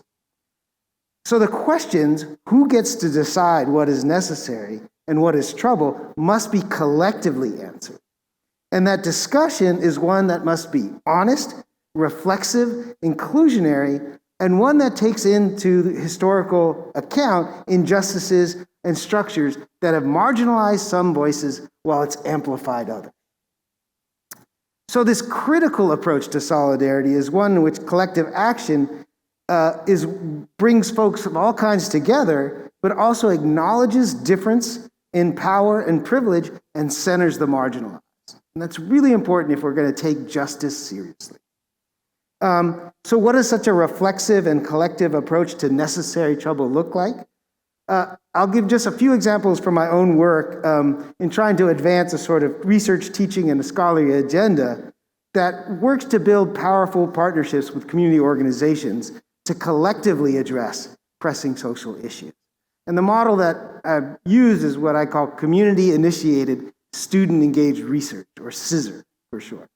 So the questions, who gets to decide what is necessary and what is trouble, must be collectively answered. And that discussion is one that must be honest, reflexive, inclusionary, and one that takes into the historical account injustices and structures that have marginalized some voices while it's amplified others. So this critical approach to solidarity is one in which collective action brings folks of all kinds together, but also acknowledges difference in power and privilege and centers the marginalized. And that's really important if we're going to take justice seriously. So what does such a reflexive and collective approach to necessary trouble look like? I'll give just a few examples from my own work in trying to advance a sort of research, teaching, and a scholarly agenda that works to build powerful partnerships with community organizations to collectively address pressing social issues. And the model that I've used is what I call community-initiated student-engaged research, or CISR for short.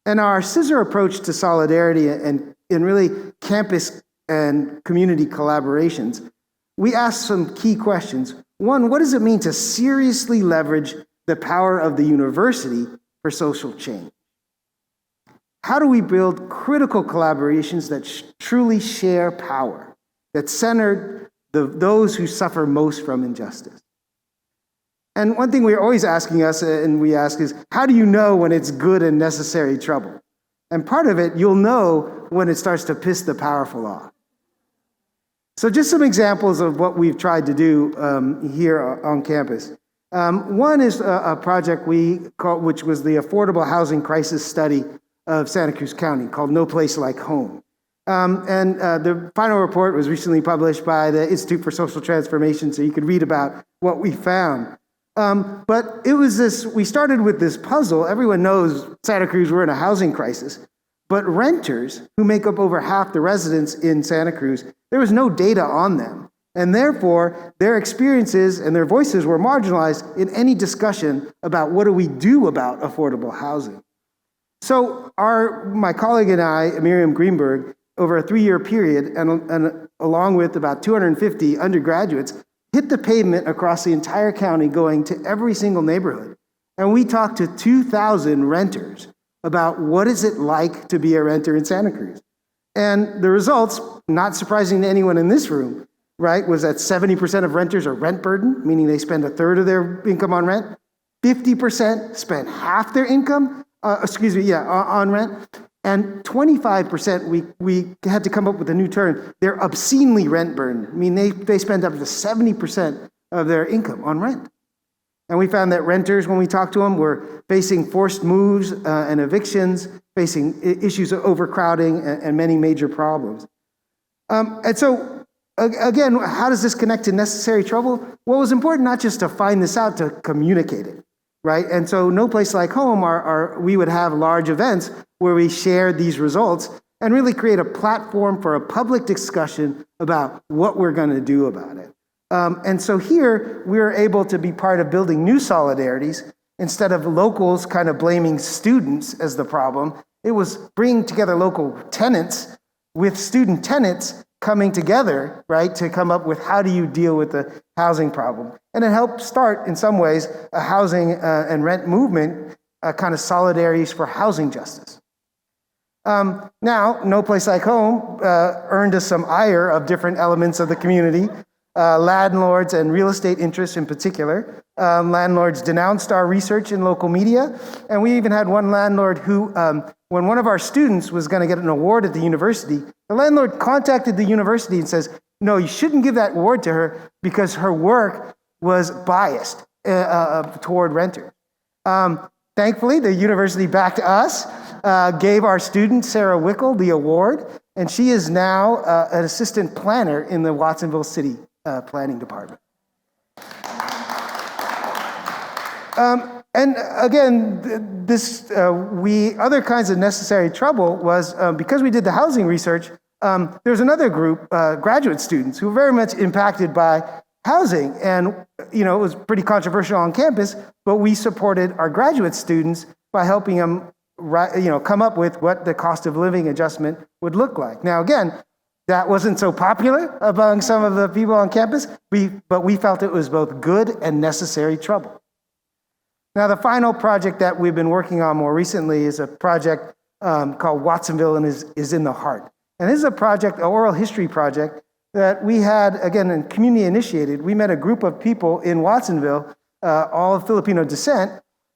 And our CISR approach to solidarity and really campus and community collaborations, we ask some key questions. One, what does it mean to seriously leverage the power of the university for social change? How do we build critical collaborations that truly share power, that center those who suffer most from injustice? And one thing we're always asking us, and we ask, is how do you know when it's good and necessary trouble? And part of it, you'll know when it starts to piss the powerful off. So just some examples of what we've tried to do here on campus. One is a project we called, which was the Affordable Housing Crisis Study of Santa Cruz County, called No Place Like Home. The final report was recently published by the Institute for Social Transformation, so you could read about what we found. But it was this, we started with this puzzle. Everyone knows Santa Cruz, we're in a housing crisis. But renters, who make up over half the residents in Santa Cruz, there was no data on them. And therefore, their experiences and their voices were marginalized in any discussion about what do we do about affordable housing. So my colleague and I, Miriam Greenberg, over a 3-year period, and along with about 250 undergraduates, hit the pavement across the entire county, going to every single neighborhood. And we talked to 2,000 renters about what is it like to be a renter in Santa Cruz. And the results, not surprising to anyone in this room, right, was that 70% of renters are rent burdened, meaning they spend a third of their income on rent. 50% spend half their income, on rent. And 25%, we had to come up with a new term, they're obscenely rent burdened. I mean, they spend up to 70% of their income on rent. And we found that renters, when we talked to them, were facing forced moves and evictions, facing issues of overcrowding and many major problems. And so, again, how does this connect to necessary trouble? Well, it was important not just to find this out, to communicate it, right? And so No Place Like Home, we would have large events where we shared these results and really create a platform for a public discussion about what we're going to do about it. And so here, we were able to be part of building new solidarities. Instead of locals kind of blaming students as the problem, it was bringing together local tenants with student tenants coming together, right, to come up with how do you deal with the housing problem. And it helped start, in some ways, a housing and rent movement, kind of solidarities for housing justice. Now, No Place Like Home earned us some ire of different elements of the community, landlords and real estate interests in particular. Landlords denounced our research in local media, and we even had one landlord who, when one of our students was going to get an award at the university, the landlord contacted the university and says, no, you shouldn't give that award to her because her work was biased toward renters. Thankfully, the university backed us, gave our student, Sarah Wickel, the award, and she is now an assistant planner in the Watsonville City Planning Department. And again, other kinds of necessary trouble was because we did the housing research, there's another group, graduate students, who were very much impacted by housing. And, it was pretty controversial on campus, but we supported our graduate students by helping them, come up with what the cost of living adjustment would look like. Now, again, that wasn't so popular among some of the people on campus, but we felt it was both good and necessary trouble. Now, the final project that we've been working on more recently is a project called Watsonville is in the Heart. And this is a project, an oral history project, that we had, again, community initiated. We met a group of people in Watsonville, all of Filipino descent,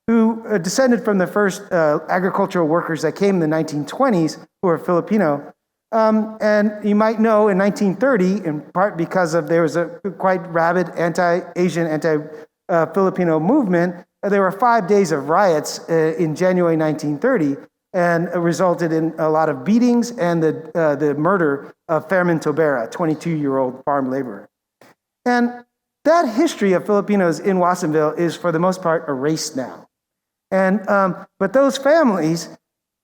who descended from the first agricultural workers that came in the 1920s, who were Filipino. And you might know in 1930, in part because of there was a quite rabid anti-Asian, anti-Filipino movement, there were 5 days of riots in January 1930, and it resulted in a lot of beatings and the murder of Fermin Tobera, a 22-year-old farm laborer. And that history of Filipinos in Watsonville is, for the most part, erased now. And but those families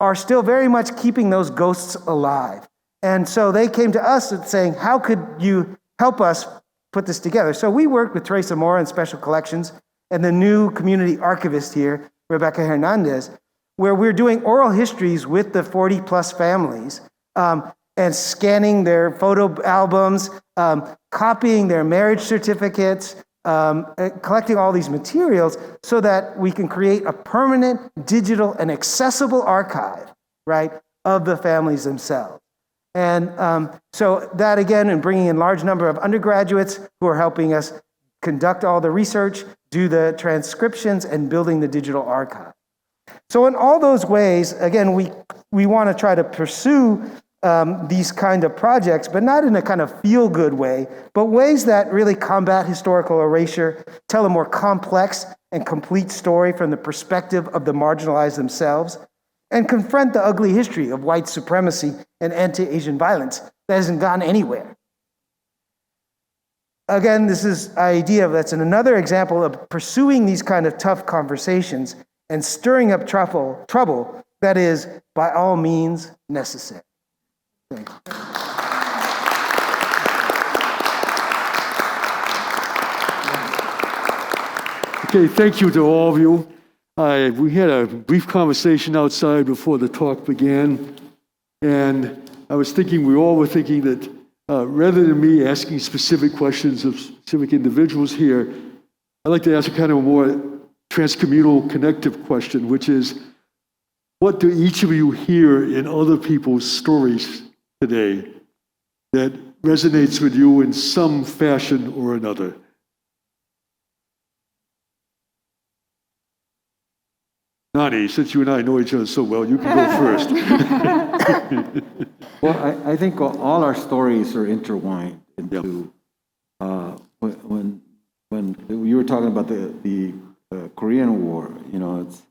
are still very much keeping those ghosts alive. And so they came to us saying, how could you help us put this together? So we worked with Teresa Mora in Special Collections and the new community archivist here, Rebecca Hernandez, where we're doing oral histories with the 40-plus families and scanning their photo albums, copying their marriage certificates, collecting all these materials so that we can create a permanent, digital, and accessible archive, right, of the families themselves. And so that, again, and bringing in large number of undergraduates who are helping us conduct all the research, do the transcriptions, and building the digital archive. So in all those ways, again, we want to try to pursue these kind of projects, but not in a kind of feel-good way, but ways that really combat historical erasure, tell a more complex and complete story from the perspective of the marginalized themselves, and confront the ugly history of white supremacy and anti-Asian violence that hasn't gone anywhere. Again, this is an idea that's another example of pursuing these kind of tough conversations and stirring up trouble that is, by all means, necessary. Thank you. Okay, thank you to all of you. We had a brief conversation outside before the talk began, and I was thinking, we all were thinking that rather than me asking specific questions of specific individuals here, I'd like to ask a kind of a more transcommunal connective question, which is, what do each of you hear in other people's stories today that resonates with you in some fashion or another? Nani, since you and I know each other so well, you can go first. Well, I think all our stories are intertwined into, when you were talking about the Korean War, you know, it's,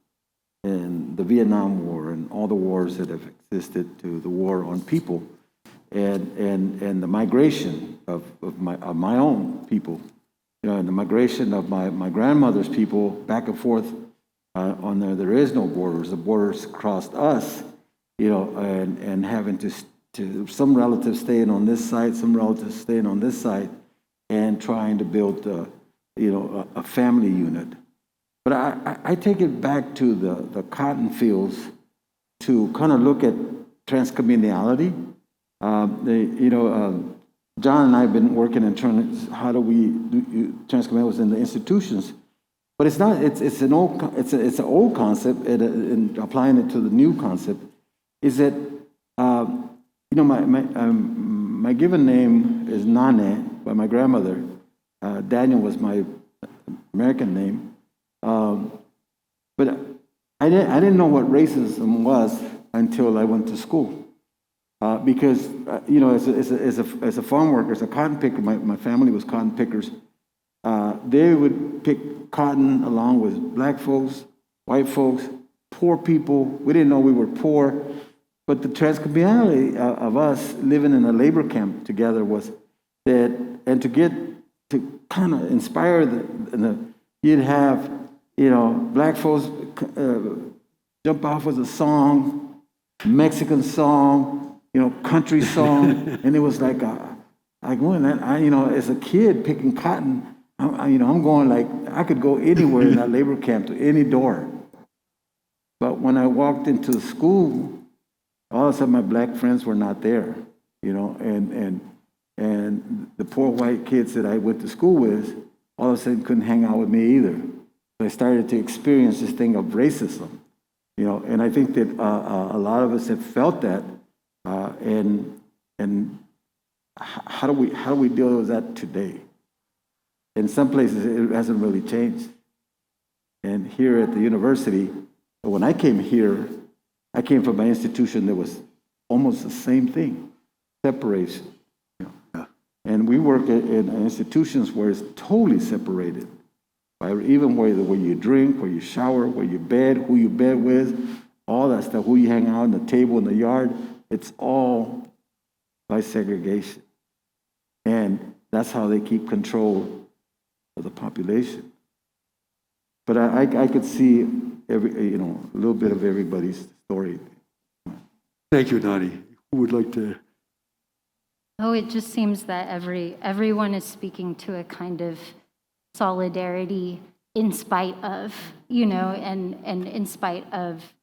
and the Vietnam War and all the wars that have existed, to the war on people, and the migration of my own people, you know, and the migration of my grandmother's people back and forth on there is no borders. The borders crossed us, you know, and having to some relatives staying on this side, some relatives staying on this side, and trying to build, you know, a family unit. But I take it back to the cotton fields to kind of look at transcommunality. John and I have been working in terms of how do we do transcommunalism in the institutions. But it's not. It's an old concept, and applying it to the new concept is that my given name is Nane by my grandmother. Daniel was my American name, but I didn't know what racism was until I went to school, because as a farm worker, as a cotton picker, my family was cotton pickers. They would pick cotton along with black folks, white folks, poor people. We didn't know we were poor, but the transcommunality of us living in a labor camp together was that, and to kind of inspire you'd have, you know, black folks jump off with a song, Mexican song, you know, country song, and it was like when as a kid picking cotton. I'm going like, I could go anywhere in that labor camp to any door. But when I walked into the school, all of a sudden my black friends were not there, you know, and the poor white kids that I went to school with, all of a sudden couldn't hang out with me either. So I started to experience this thing of racism, you know, and I think that a lot of us have felt that, and And how do we deal with that today? In some places, it hasn't really changed. And here at the university, when I came here, I came from an institution that was almost the same thing, separation. And we work in institutions where it's totally separated. Even where you drink, where you shower, where you bed, who you bed with, all that stuff, who you hang out on the table in the yard, it's all by segregation. And that's how they keep control of the population. But I could see a little bit of everybody's story. Thank you, Nani. Who would like to? Oh, it just seems that everyone is speaking to a kind of solidarity in spite of, and in spite of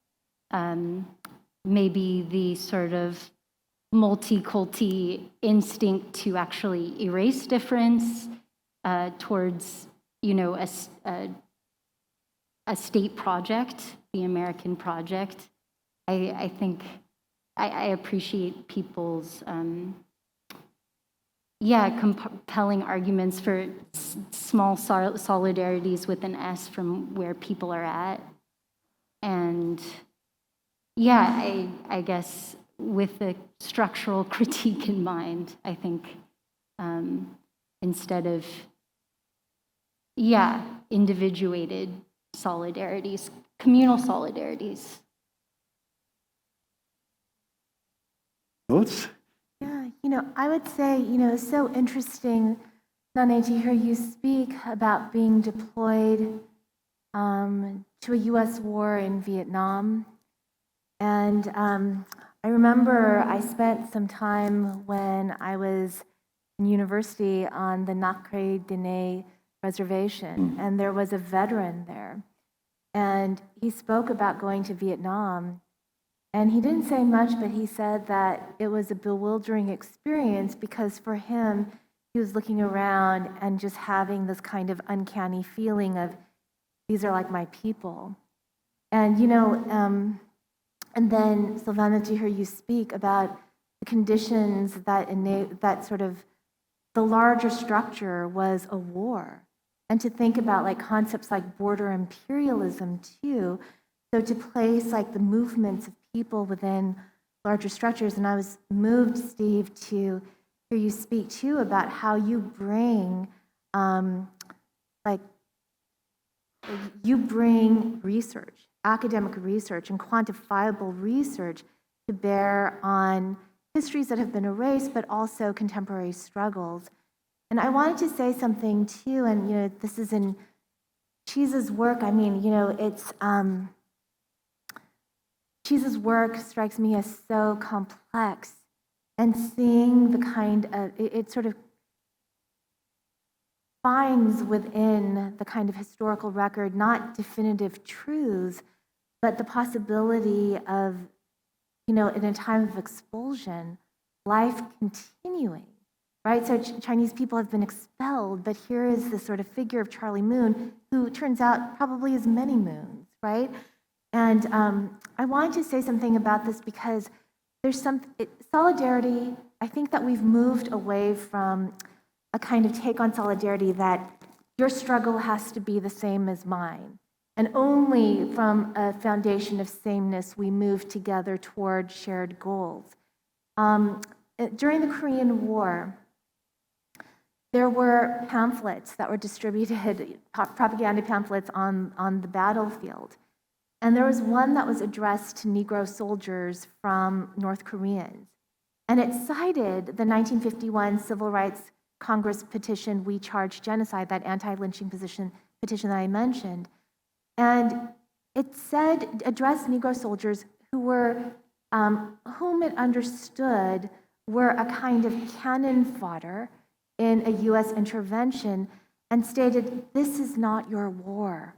maybe the sort of multi-culti instinct to actually erase difference towards, a state project, the American project. I think I appreciate people's compelling arguments for small solidarities with an S from where people are at. And I guess with the structural critique in mind, I think instead of, individuated solidarities, communal solidarities. Notes? Yeah, I would say, it's so interesting, Nane, to hear you speak about being deployed to a U.S. war in Vietnam. And I remember I spent some time when I was in university on the Nacre Dene reservation, and there was a veteran there. And he spoke about going to Vietnam. And he didn't say much, but he said that it was a bewildering experience because for him, he was looking around and just having this kind of uncanny feeling of, these are like my people. And, and then, Sylvana, to hear you speak about the conditions that sort of, the larger structure was a war. And to think about like concepts like border imperialism too. So to place like the movements of people within larger structures. And I was moved, Steve, to hear you speak too about how you bring research, academic research and quantifiable research to bear on histories that have been erased, but also contemporary struggles. And I wanted to say something too, and this is in Cheese's work. I mean, it's Cheese's work strikes me as so complex, and seeing the kind of it sort of finds within the kind of historical record not definitive truths, but the possibility of, in a time of expulsion, life continuing. Right? So Chinese people have been expelled, but here is this sort of figure of Charlie Moon, who turns out probably has many moons, right? And I wanted to say something about this because there's solidarity. I think that we've moved away from a kind of take on solidarity that your struggle has to be the same as mine. And only from a foundation of sameness we move together toward shared goals. During the Korean War, there were pamphlets that were distributed, propaganda pamphlets on the battlefield. And there was one that was addressed to Negro soldiers from North Koreans. And it cited the 1951 Civil Rights Congress petition, We Charge Genocide, that anti-lynching petition that I mentioned. And it said, addressed Negro soldiers who were, whom it understood were a kind of cannon fodder in a US intervention, and stated, this is not your war.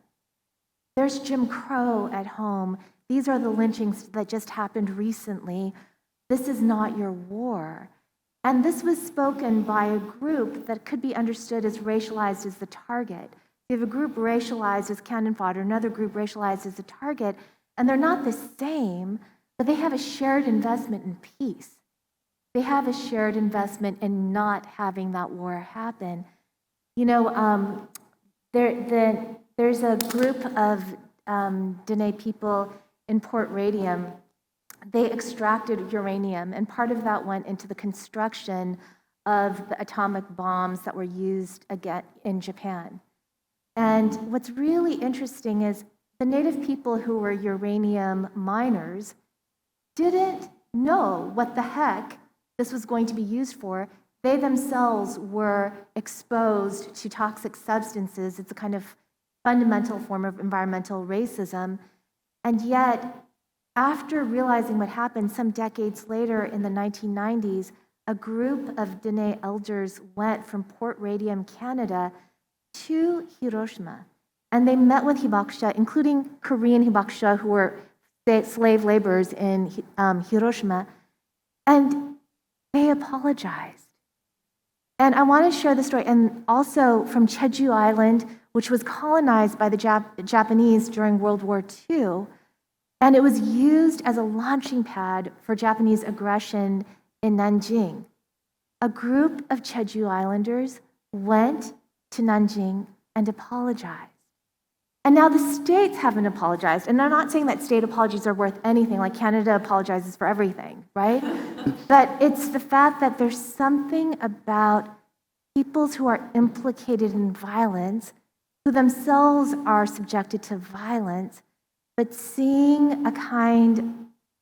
There's Jim Crow at home. These are the lynchings that just happened recently. This is not your war. And this was spoken by a group that could be understood as racialized as the target. You have a group racialized as cannon fodder, another group racialized as the target, and they're not the same, but they have a shared investment in peace. they have a shared investment in not having that war happen. You know, there's a group of Dene people in Port Radium. They extracted uranium, and part of that went into the construction of the atomic bombs that were used again in Japan. And what's really interesting is the native people who were uranium miners didn't know what the heck this was going to be used for. They themselves were exposed to toxic substances. It's a kind of fundamental form of environmental racism. And yet, after realizing what happened some decades later in the 1990s, a group of Dene elders went from Port Radium, Canada, to Hiroshima. And they met with hibakusha, including Korean hibakusha who were slave laborers in Hiroshima, and they apologized. And I want to share the story, and also from Jeju Island, which was colonized by the Japanese during World War II, and it was used as a launching pad for Japanese aggression in Nanjing. A group of Jeju Islanders went to Nanjing and apologized. And now the states haven't apologized. And I'm not saying that state apologies are worth anything, like Canada apologizes for everything, right? But it's the fact that there's something about peoples who are implicated in violence, who themselves are subjected to violence, but seeing the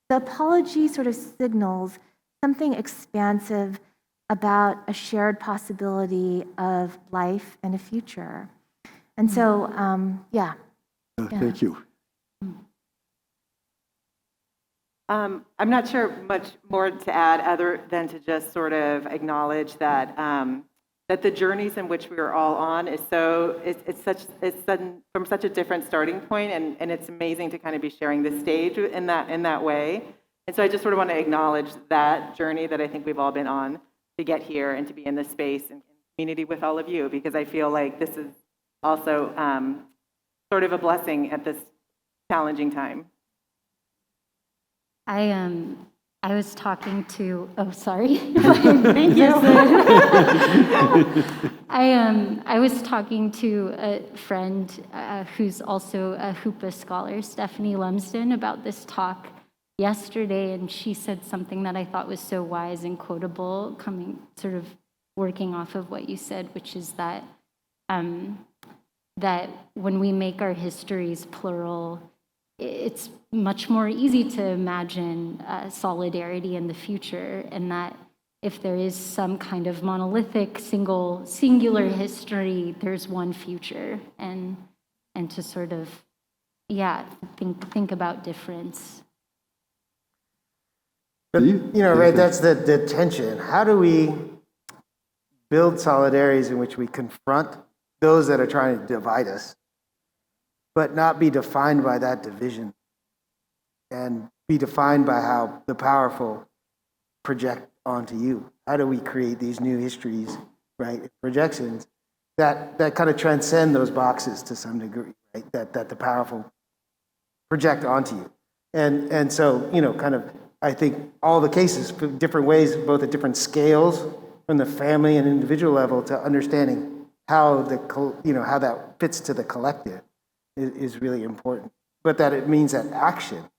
apology sort of signals something expansive about a shared possibility of life and a future. And so, yeah. Thank you. I'm not sure much more to add other than to just sort of acknowledge that that the journeys in which we are all on is from such a different starting point, and it's amazing to kind of be sharing this stage in that way. And so I just sort of want to acknowledge that journey that I think we've all been on to get here and to be in this space and community with all of you, because I feel like this is also sort of a blessing at this challenging time. I was talking to, oh, sorry. Thank you. I was talking to a friend who's also a Hoopa scholar, Stephanie Lumsden, about this talk yesterday, and she said something that I thought was so wise and quotable, sort of working off of what you said, which is that that when we make our histories plural, it's much more easy to imagine solidarity in the future, and that if there is some kind of monolithic, singular history, there's one future, and to sort of, think about difference. But, right, that's the tension. How do we build solidarities in which we confront those that are trying to divide us, but not be defined by that division and be defined by how the powerful project onto you? How do we create these new histories, right, projections that kind of transcend those boxes to some degree, right, that the powerful project onto you? And so, kind of, I think all the cases, different ways, both at different scales, from the family and individual level to understanding how how that fits to the collective is really important. But that it means that action,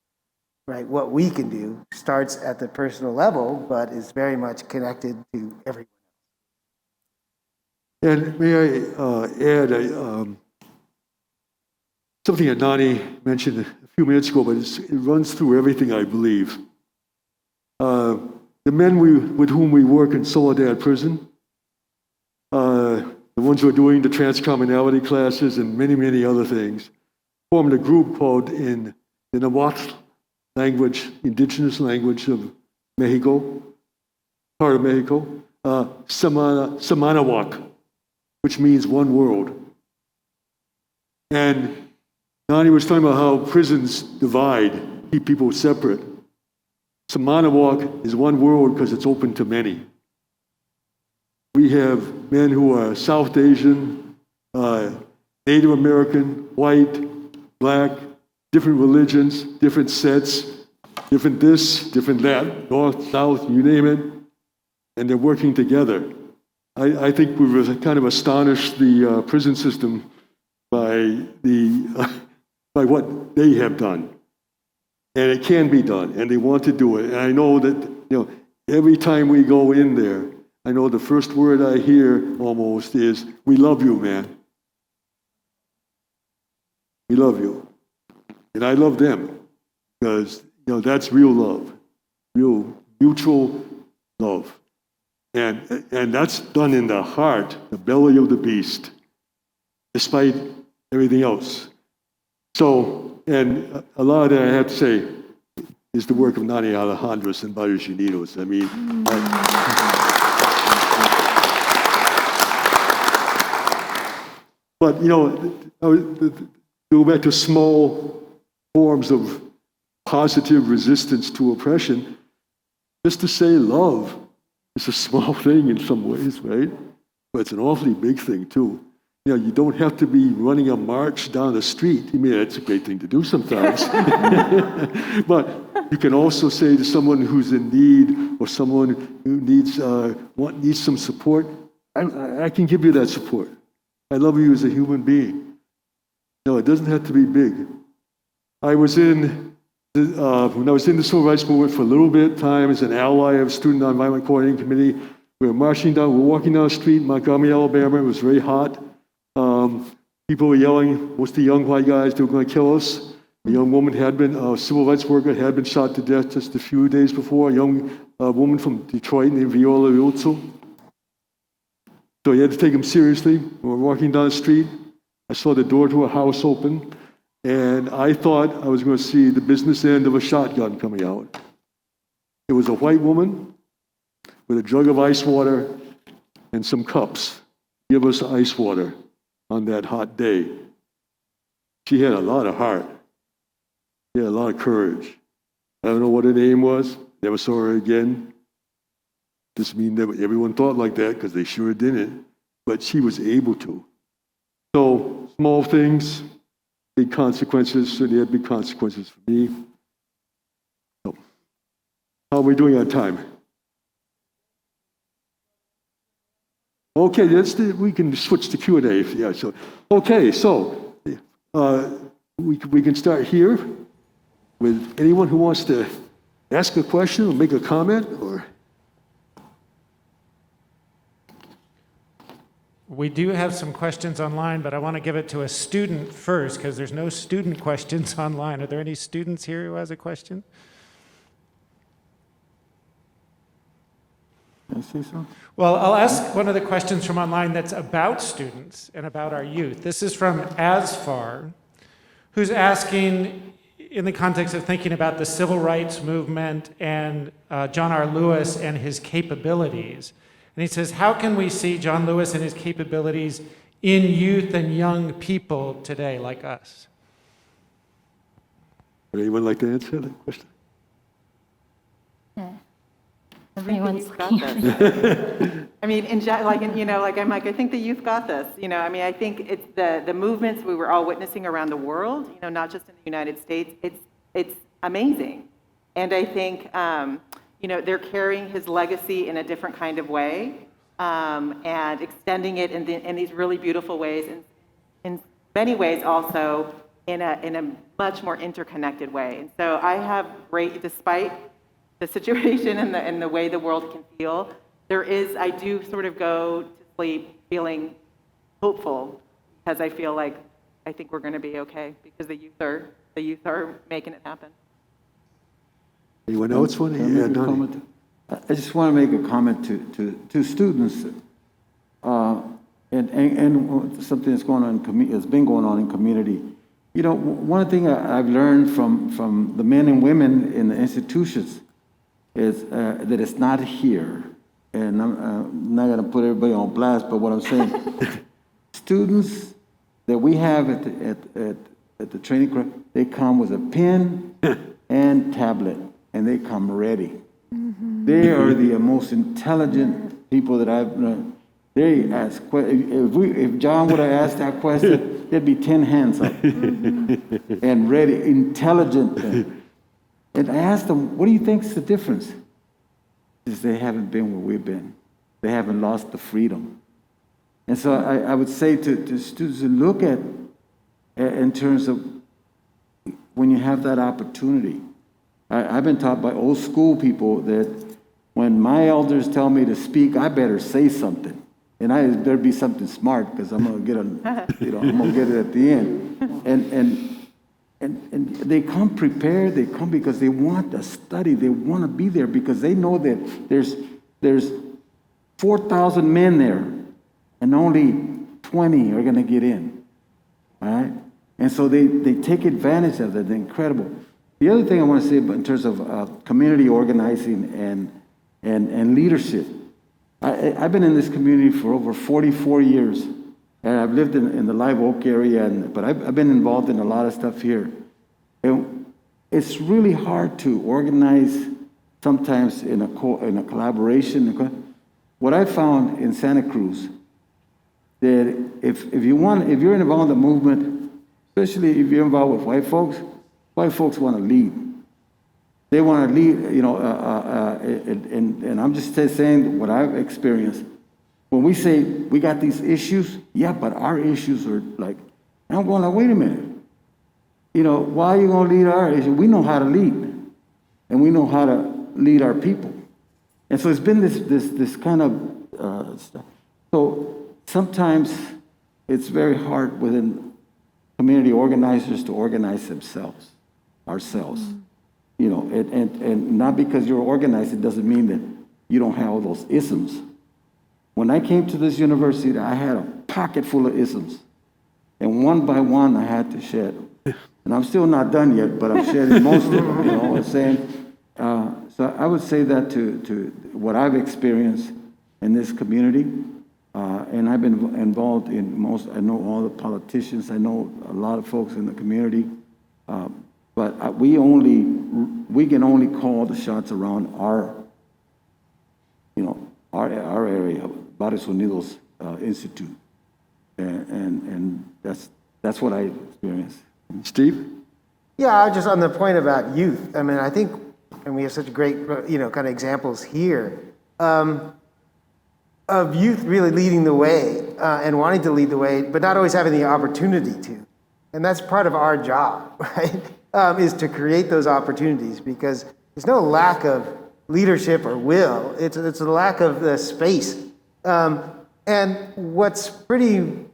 right, what we can do starts at the personal level, but is very much connected to everyone else. And may I add something that Nani mentioned a few minutes ago, but it runs through everything I believe. The men with whom we work in Soledad prison, the ones who are doing the transcommunality classes and many, many other things, formed a group called in the Nahuatl language, indigenous language of Mexico, part of Mexico, Samanawak, which means one world. And Nani was talking about how prisons divide, keep people separate. Samanawak is one world because it's open to many. We have men who are South Asian, Native American, white, black, different religions, different sets, different this, different that, north, south, you name it. and they're working together. I think we've kind of astonished the prison system by by what they have done. And it can be done, and they want to do it. And I know that, every time we go in there, I know the first word I hear almost is, "We love you, man. We love you." And I love them because, that's real love, real mutual love. And that's done in the heart, the belly of the beast, despite everything else. So, and a lot of that, I have to say, is the work of Nani Alejandros and varios Unidos. I mean, but, go back to small forms of positive resistance to oppression, just to say love is a small thing in some ways, right? But it's an awfully big thing, too. You don't have to be running a march down the street. I mean, that's a great thing to do sometimes. But you can also say to someone who's in need or someone who needs some support, I can give you that support. I love you as a human being. No, it doesn't have to be big. I was when I was in the Civil Rights Movement for a little bit of time as an ally of Student Nonviolent Coordinating Committee. We were walking down the street in Montgomery, Alabama. It was very hot. People were yelling, mostly young white guys, they were going to kill us. A young woman a civil rights worker, had been shot to death just a few days before. A young woman from Detroit named Viola Riozzo. So you had to take them seriously. We were walking down the street. I saw the door to a house open, and I thought I was going to see the business end of a shotgun coming out. It was a white woman with a jug of ice water and some cups. Give us ice water on that hot day. She had a lot of heart. She had a lot of courage. I don't know what her name was. Never saw her again. Doesn't mean that everyone thought like that, because they sure didn't. But she was able to. So small things, big consequences. Certainly had big consequences for me. So, how are we doing on time? Okay, we can switch to Q&A. Yeah. So, okay. So, we can start here with anyone who wants to ask a question or make a comment, or. We do have some questions online, but I want to give it to a student first because there's no student questions online. Are there any students here who has a question? Can I say something? Well, I'll ask one of the questions from online that's about students and about our youth. This is from Asfar, who's asking, in the context of thinking about the civil rights movement and John R. Lewis and his capabilities. And he says, how can we see John Lewis and his capabilities in youth and young people today like us? Would anyone like to answer that question? Yeah. Everyone's got this. I mean, I think the youth got this. I think it's the movements we were all witnessing around the world, not just in the United States. It's amazing. And I think, they're carrying his legacy in a different kind of way and extending it in these really beautiful ways. And in many ways also in a much more interconnected way. And so I have despite the situation and the way the world can feel, I do sort of go to sleep feeling hopeful because I feel like I think we're going to be okay because the youth are making it happen. Anyone else want to add on? I just want to make a comment to students and something that's going on has been going on in community. One thing I've learned from the men and women in the institutions is that it's not here. And I'm not going to put everybody on blast, but what I'm saying, students that we have at the training course, they come with a pen and tablet, and they come ready. Mm-hmm. They are the most intelligent people that I've known. They ask questions. If John would have asked that question, there'd be 10 hands up. Mm-hmm. And ready, intelligent. And I asked them, what do you think is the difference? is they haven't been where we've been. They haven't lost the freedom. And so I would say to students to look at in terms of when you have that opportunity. I've been taught by old school people that when my elders tell me to speak, I better say something. And I better be something smart because I'm gonna get I'm gonna get it at the end. And they come prepared, they come because they want to study, they want to be there because they know that there's 4,000 men there and only 20 are gonna get in, all right? And so they take advantage of that, they're incredible. The other thing I want to say in terms of community organizing and leadership, I've been in this community for over 44 years, and I've lived in the Live Oak area, but I've been involved in a lot of stuff here. And it's really hard to organize sometimes in a collaboration. What I found in Santa Cruz, that if you're involved in the movement, especially if you're involved with white folks want to lead. They want to lead, and I'm just saying what I've experienced. When we say we got these issues, yeah, but our issues are like, I'm going like, wait a minute. Why are you going to lead our issues? We know how to lead, and we know how to lead our people. And so it's been this kind of stuff. So sometimes it's very hard within community organizers to organize ourselves. And not because you're organized, it doesn't mean that you don't have all those isms. When I came to this university, I had a pocket full of isms. And one by one, I had to shed. And I'm still not done yet, but I'm shedding most of them, you know what I'm saying? So I would say that to what I've experienced in this community, and I've been involved in I know all the politicians, I know a lot of folks in the community, but we can only call the shots around our area, Barrios Unidos Institute, and that's what I experienced. Steve? Yeah, just on the point about youth. I mean, I think, and we have such great, kind of examples here of youth really leading the way and wanting to lead the way, but not always having the opportunity to. And that's part of our job, right? Is to create those opportunities, because there's no lack of leadership or will. It's a lack of the space. And what's pretty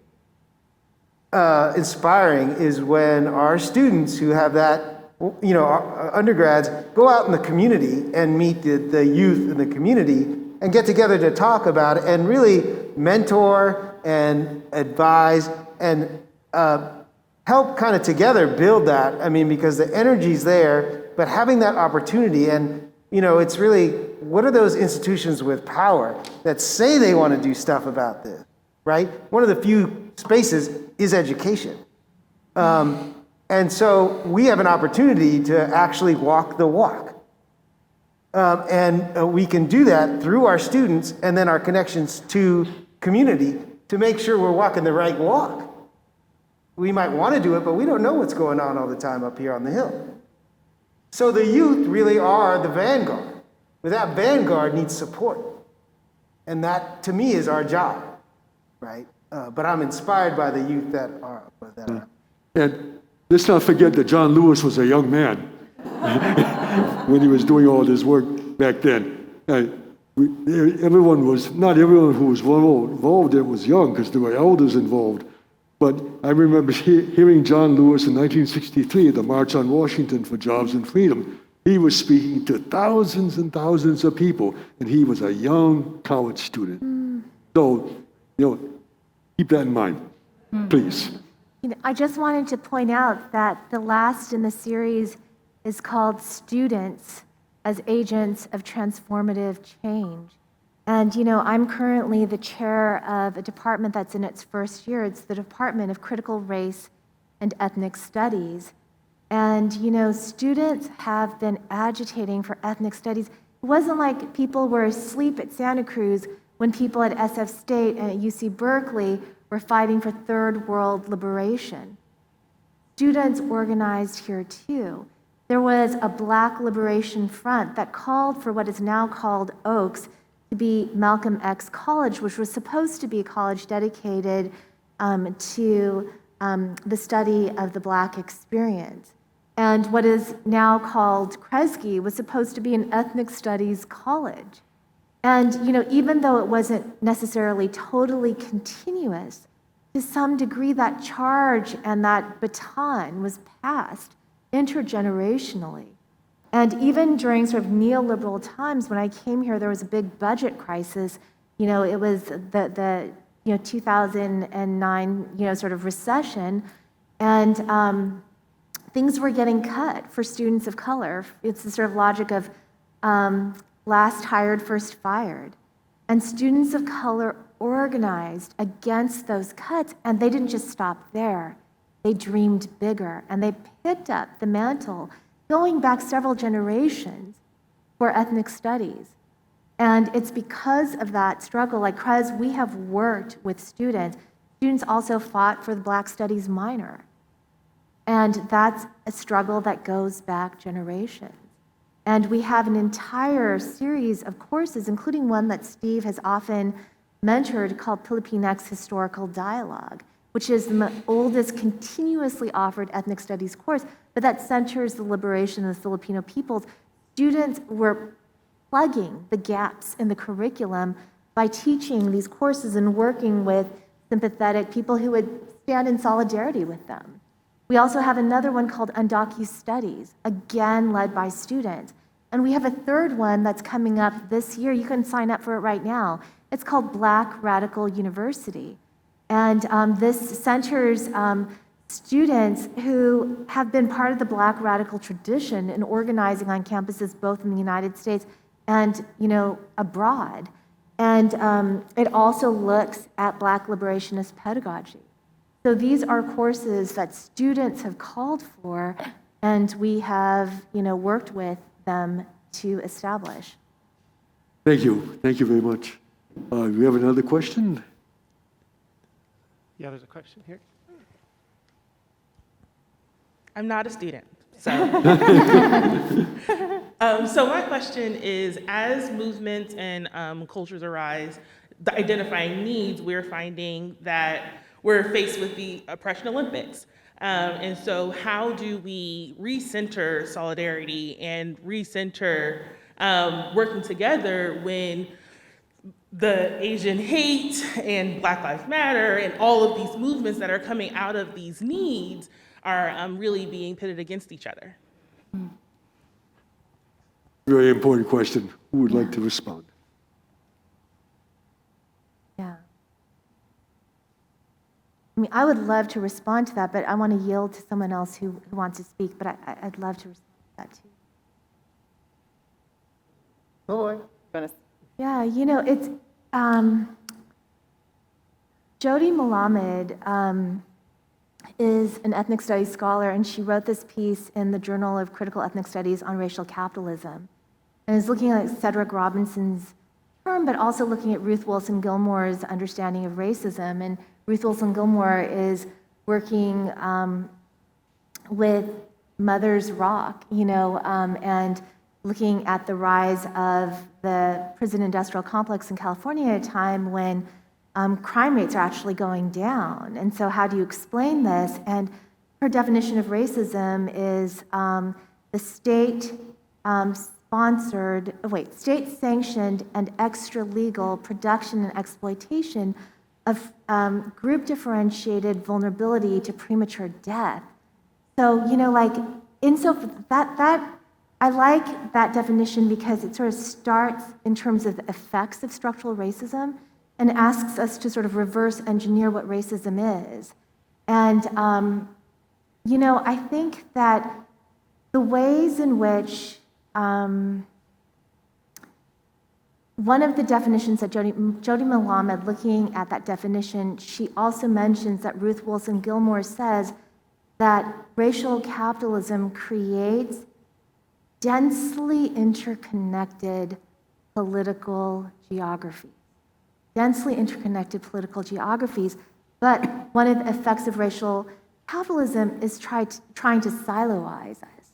inspiring is when our students who have that, our undergrads go out in the community and meet the youth in the community and get together to talk about it and really mentor and advise and help kind of together build that. I mean, because the energy's there, but having that opportunity and, it's really, what are those institutions with power that say they want to do stuff about this, right? One of the few spaces is education. And so we have an opportunity to actually walk the walk. And we can do that through our students and then our connections to community to make sure we're walking the right walk. We might want to do it, but we don't know what's going on all the time up here on the hill. So the youth really are the vanguard. But that vanguard needs support. And that, to me, is our job, right? But I'm inspired by the youth that are. And let's not forget that John Lewis was a young man when he was doing all this work back then. Not everyone who was involved there was young, because there were elders involved. But I remember hearing John Lewis in 1963 at the March on Washington for Jobs and Freedom. He was speaking to thousands and thousands of people, and he was a young college student. So, keep that in mind, please. I just wanted to point out that the last in the series is called Students as Agents of Transformative Change. And, I'm currently the chair of a department that's in its first year. It's the Department of Critical Race and Ethnic Studies. And, students have been agitating for ethnic studies. It wasn't like people were asleep at Santa Cruz when people at SF State and at UC Berkeley were fighting for third world liberation. Students organized here too. there was a Black Liberation Front that called for what is now called Oaks to be Malcolm X College, which was supposed to be a college dedicated to the study of the Black experience. And what is now called Kresge was supposed to be an ethnic studies college. And even though it wasn't necessarily totally continuous, to some degree that charge and that baton was passed intergenerationally. And even during sort of neoliberal times, when I came here, there was a big budget crisis. It was the 2009 sort of recession, and things were getting cut for students of color. It's the sort of logic of last hired, first fired. And students of color organized against those cuts, and they didn't just stop there. They dreamed bigger, and they picked up the mantle going back several generations for ethnic studies. And it's because of that struggle, like Krez, we have worked with students. Students also fought for the Black Studies minor. And that's a struggle that goes back generations. And we have an entire series of courses, including one that Steve has often mentored called Filipinx Historical Dialogue, which is the oldest continuously offered ethnic studies course, but that centers the liberation of the Filipino peoples. Students were plugging the gaps in the curriculum by teaching these courses and working with sympathetic people who would stand in solidarity with them. We also have another one called Undocu Studies, again led by students. And we have a third one that's coming up this year. You can sign up for it right now. It's called Black Radical University. And this centers students who have been part of the Black radical tradition in organizing on campuses both in the United States and abroad. And it also looks at Black liberationist pedagogy. So these are courses that students have called for, and we have worked with them to establish. Thank you. Thank you very much. We have another question? Yeah, there's a question here. I'm not a student, so. So my question is, as movements and cultures arise, identifying needs, we're finding that we're faced with the Oppression Olympics. And so how do we recenter solidarity and recenter working together when the Asian hate and Black Lives Matter and all of these movements that are coming out of these needs are really being pitted against each other? Very important question. Who would like to respond? Yeah. I mean, I would love to respond to that, but I want to yield to someone else who wants to speak, but I'd love to respond to that too. Yeah, it's Jody Malamed is an ethnic studies scholar, and she wrote this piece in the Journal of Critical Ethnic Studies on racial capitalism, and is looking at Cedric Robinson's term, but also looking at Ruth Wilson Gilmore's understanding of racism. And Ruth Wilson Gilmore is working with Mother's Rock, and looking at the rise of the prison industrial complex in California at a time when crime rates are actually going down. And so how do you explain this? And her definition of racism is the state-sanctioned and extra-legal production and exploitation of group-differentiated vulnerability to premature death. So, I like that definition because it sort of starts in terms of the effects of structural racism and asks us to sort of reverse engineer what racism is. And, I think that the ways in which one of the definitions that Jody Malamed, looking at that definition, she also mentions that Ruth Wilson Gilmore says that racial capitalism creates densely interconnected political geographies. But one of the effects of racial capitalism is trying to siloize us.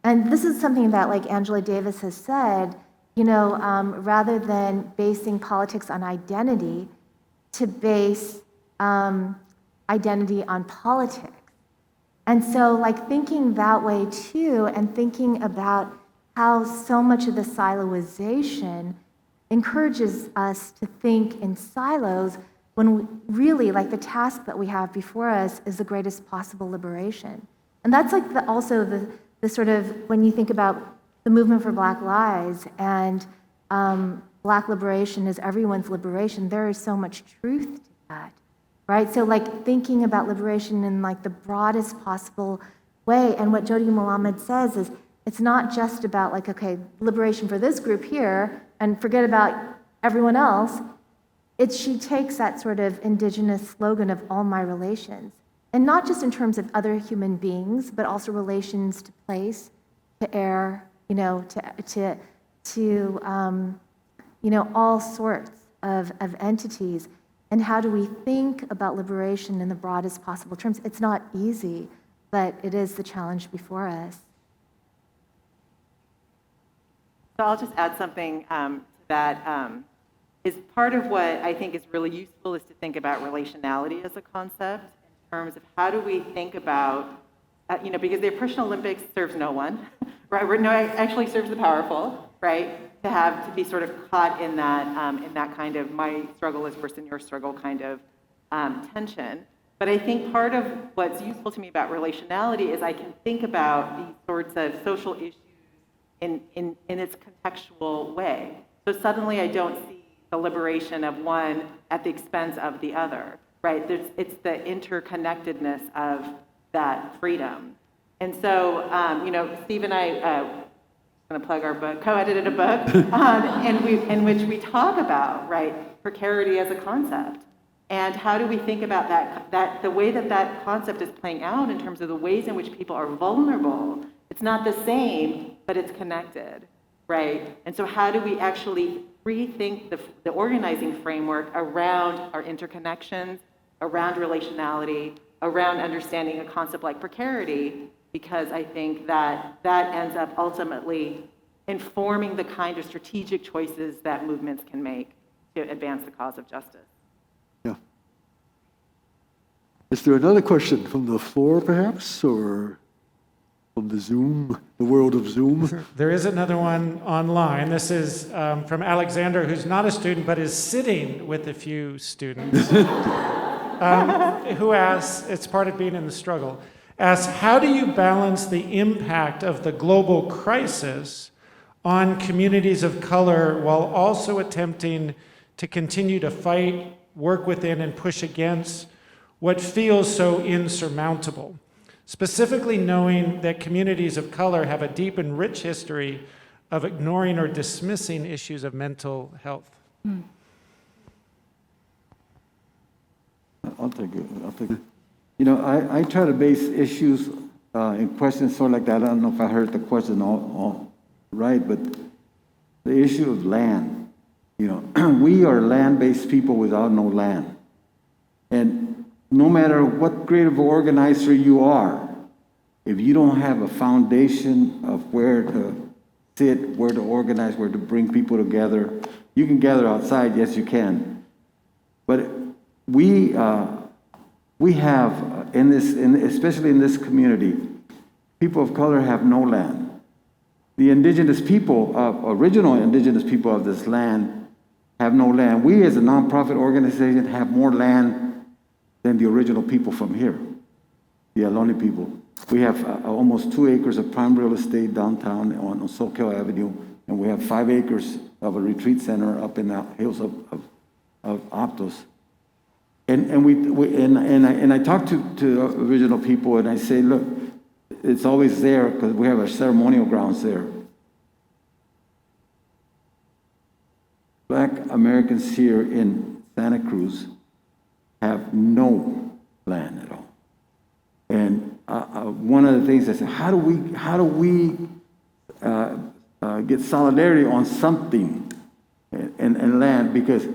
And this is something that, like Angela Davis has said, you know, rather than basing politics on identity, to base identity on politics. And so, like, thinking that way too, and thinking about how so much of the siloization encourages us to think in silos when really, like, the task that we have before us is the greatest possible liberation. And that's like also the sort of, when you think about the movement for Black lives and Black liberation is everyone's liberation, there is so much truth to that, right? So, like, thinking about liberation in, like, the broadest possible way. And what Jody Muhammad says is, it's not just about, like, okay, liberation for this group here and forget about everyone else. She takes that sort of indigenous slogan of all my relations, and not just in terms of other human beings, but also relations to place, to air, you know, to you know, all sorts of entities. And how do we think about liberation in the broadest possible terms? It's not easy, but it is the challenge before us. So I'll just add something to that. Is part of what I think is really useful is to think about relationality as a concept in terms of how do we think about, you know, because the oppression Olympics serves no one, right? No, it actually serves the powerful, right? To be sort of caught in that kind of my struggle is worse than your struggle kind of tension. But I think part of what's useful to me about relationality is I can think about these sorts of social issues in its contextual way. So suddenly I don't see the liberation of one at the expense of the other, right? It's the interconnectedness of that freedom. And so, you know, Steve and I, going to plug our book, co-edited a book in which we talk about, right, precarity as a concept. And how do we think about that the way that concept is playing out in terms of the ways in which people are vulnerable. It's not the same, but it's connected, right? And so how do we actually rethink the organizing framework around our interconnections, around relationality, around understanding a concept like precarity, because I think that ends up ultimately informing the kind of strategic choices that movements can make to advance the cause of justice. Yeah. Is there another question from the floor, perhaps, or from the Zoom, the world of Zoom? There is another one online. This is from Alexander, who's not a student, but is sitting with a few students, who asks, it's part of being in the struggle, asks, how do you balance the impact of the global crisis on communities of color while also attempting to continue to fight, work within, and push against what feels so insurmountable? Specifically knowing that communities of color have a deep and rich history of ignoring or dismissing issues of mental health. I'll take it. You know, I try to base issues in questions sort of like that. I don't know if I heard the question all right, but the issue of land. You know, we are land-based people without no land. And no matter what great of an organizer you are, if you don't have a foundation of where to sit, where to organize, where to bring people together, you can gather outside, yes, you can. But we have, especially in this community, people of color have no land. The indigenous people, original indigenous people of this land have no land. We as a nonprofit organization have more land than the original people from here, the Ohlone people. We have almost 2 acres of prime real estate downtown on Soquel Avenue, and we have 5 acres of a retreat center up in the hills of Aptos. And I talk to original people, and I say, look, it's always there because we have our ceremonial grounds there. Black Americans here in Santa Cruz have no land at all. And one of the things I said, how do we get solidarity on something and land? Because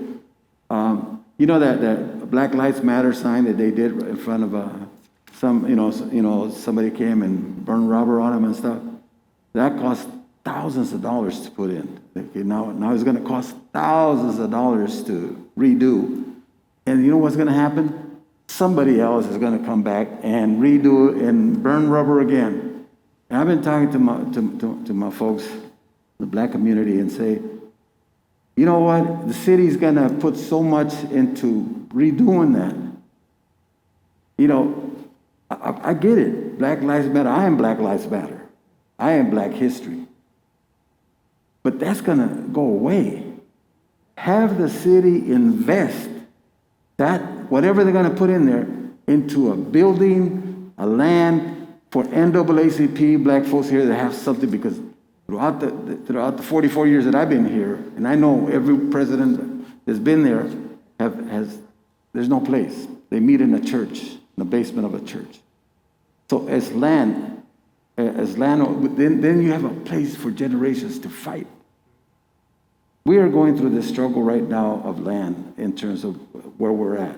you know that Black Lives Matter sign that they did in front of somebody came and burned rubber on them and stuff. That costs thousands of dollars to put in. Okay, now it's going to cost thousands of dollars to redo. And you know what's going to happen? Somebody else is going to come back and redo and burn rubber again. And I've been talking to my folks, the black community, and say, you know what? The city's going to put so much into redoing that. You know, I get it. Black Lives Matter. I am Black Lives Matter. I am Black history. But that's going to go away. Have the city invest that, whatever they're going to put in there, into a building, a land for NAACP, black folks here that have something, because throughout the 44 years that I've been here, and I know every president that's been there, there's no place. They meet in a church, in the basement of a church. So as land, then you have a place for generations to fight. We are going through this struggle right now of land in terms of where we're at.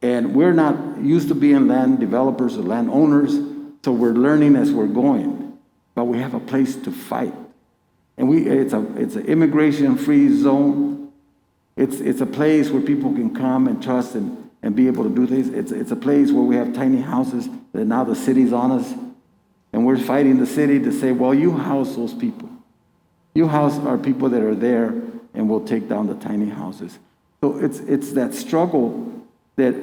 And we're not used to being land developers or land owners, so we're learning as we're going. But we have a place to fight. And it's an immigration-free zone. It's a place where people can come and trust and be able to do things. It's a place where we have tiny houses that now the city's on us. And we're fighting the city to say, well, you house those people. You house our people that are there, and we'll take down the tiny houses. So it's that struggle that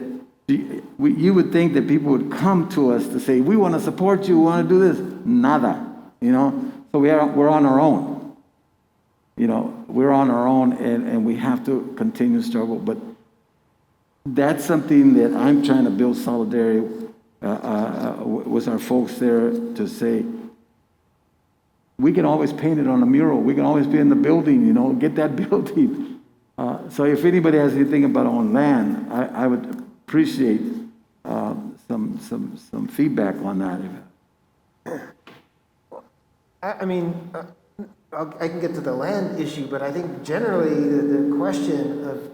you would think that people would come to us to say, we want to support you, we want to do this. Nada, you know? So we're on our own. You know, we're on our own, and we have to continue to struggle. But that's something that I'm trying to build solidarity with our folks there to say, we can always paint it on a mural. We can always be in the building, you know, get that building. So if anybody has anything about on land, I would appreciate some feedback on that. I mean, I can get to the land issue, but I think generally the question of,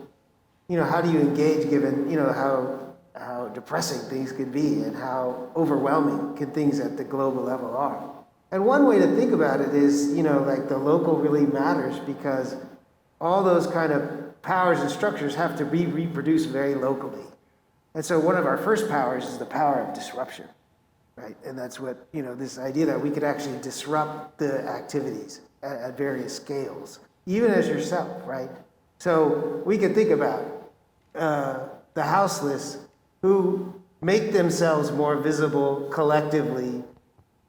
you know, how do you engage given, you know, how depressing things could be and how overwhelming can things at the global level are. And one way to think about it is, you know, like the local really matters because all those kind of powers and structures have to be reproduced very locally. And so one of our first powers is the power of disruption, right? And that's what, you know, this idea that we could actually disrupt the activities at various scales, even as yourself, right? So we could think about the houseless who make themselves more visible collectively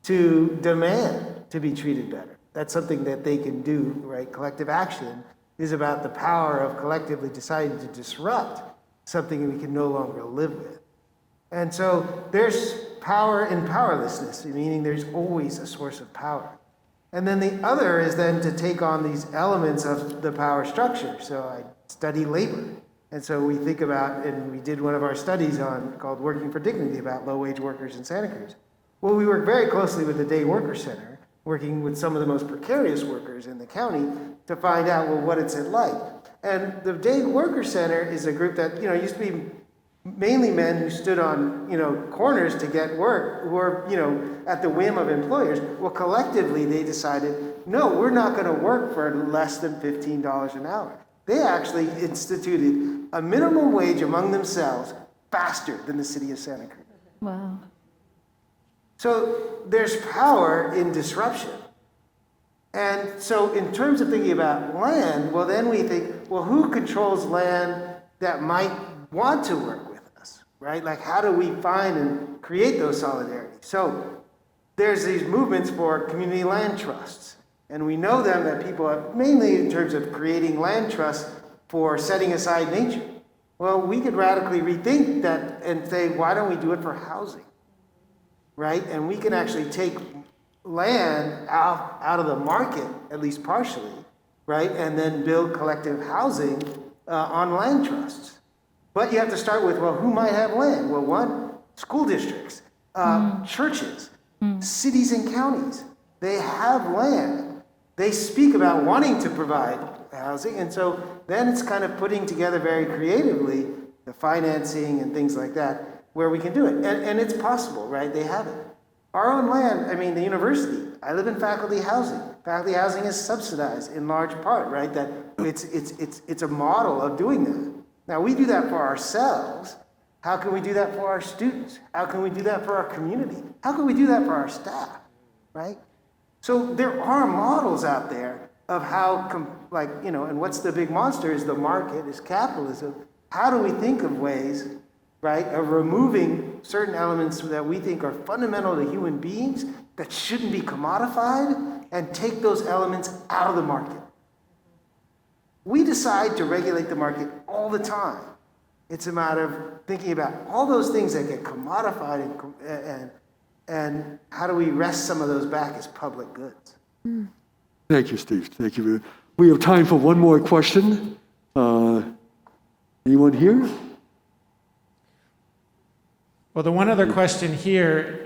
to demand to be treated better. That's something that they can do, right? Collective action is about the power of collectively deciding to disrupt something we can no longer live with. And so there's power in powerlessness, meaning there's always a source of power. And then the other is then to take on these elements of the power structure. So I study labor. And so we think about, and we did one of our studies called Working for Dignity about low-wage workers in Santa Cruz. Well, we work very closely with the Day Worker Center, working with some of the most precarious workers in the county to find out, well, what it's like. And the Day Worker Center is a group that, you know, used to be mainly men who stood on, you know, corners to get work, who are, you know, at the whim of employers. Well, collectively, they decided, no, we're not going to work for less than $15 an hour. They actually instituted a minimum wage among themselves faster than the city of Santa Cruz. Wow. So there's power in disruption. And so in terms of thinking about land, well, then we think, well, who controls land that might want to work with us, right? Like, how do we find and create those solidarities? So there's these movements for community land trusts. And we know them that people have, mainly in terms of creating land trusts for setting aside nature. Well, we could radically rethink that and say, why don't we do it for housing? Right? And we can actually take land out of the market, at least partially, right? And then build collective housing on land trusts. But you have to start with, well, who might have land? Well, one, school districts, churches, cities and counties. They have land. They speak about wanting to provide housing. And so then it's kind of putting together very creatively the financing and things like that, where we can do it. And it's possible, right? They have it. Our own land, I mean, the university, I live in faculty housing. Faculty housing is subsidized in large part, right? That it's a model of doing that. Now, we do that for ourselves. How can we do that for our students? How can we do that for our community? How can we do that for our staff, right? So there are models out there of how, and what's the big monster is the market, is capitalism. How do we think of ways, right, of removing certain elements that we think are fundamental to human beings that shouldn't be commodified and take those elements out of the market? We decide to regulate the market all the time. It's a matter of thinking about all those things that get commodified and how do we wrest some of those back as public goods? Thank you, Steve. Thank you. We have time for one more question. Anyone here? Well, the one other question here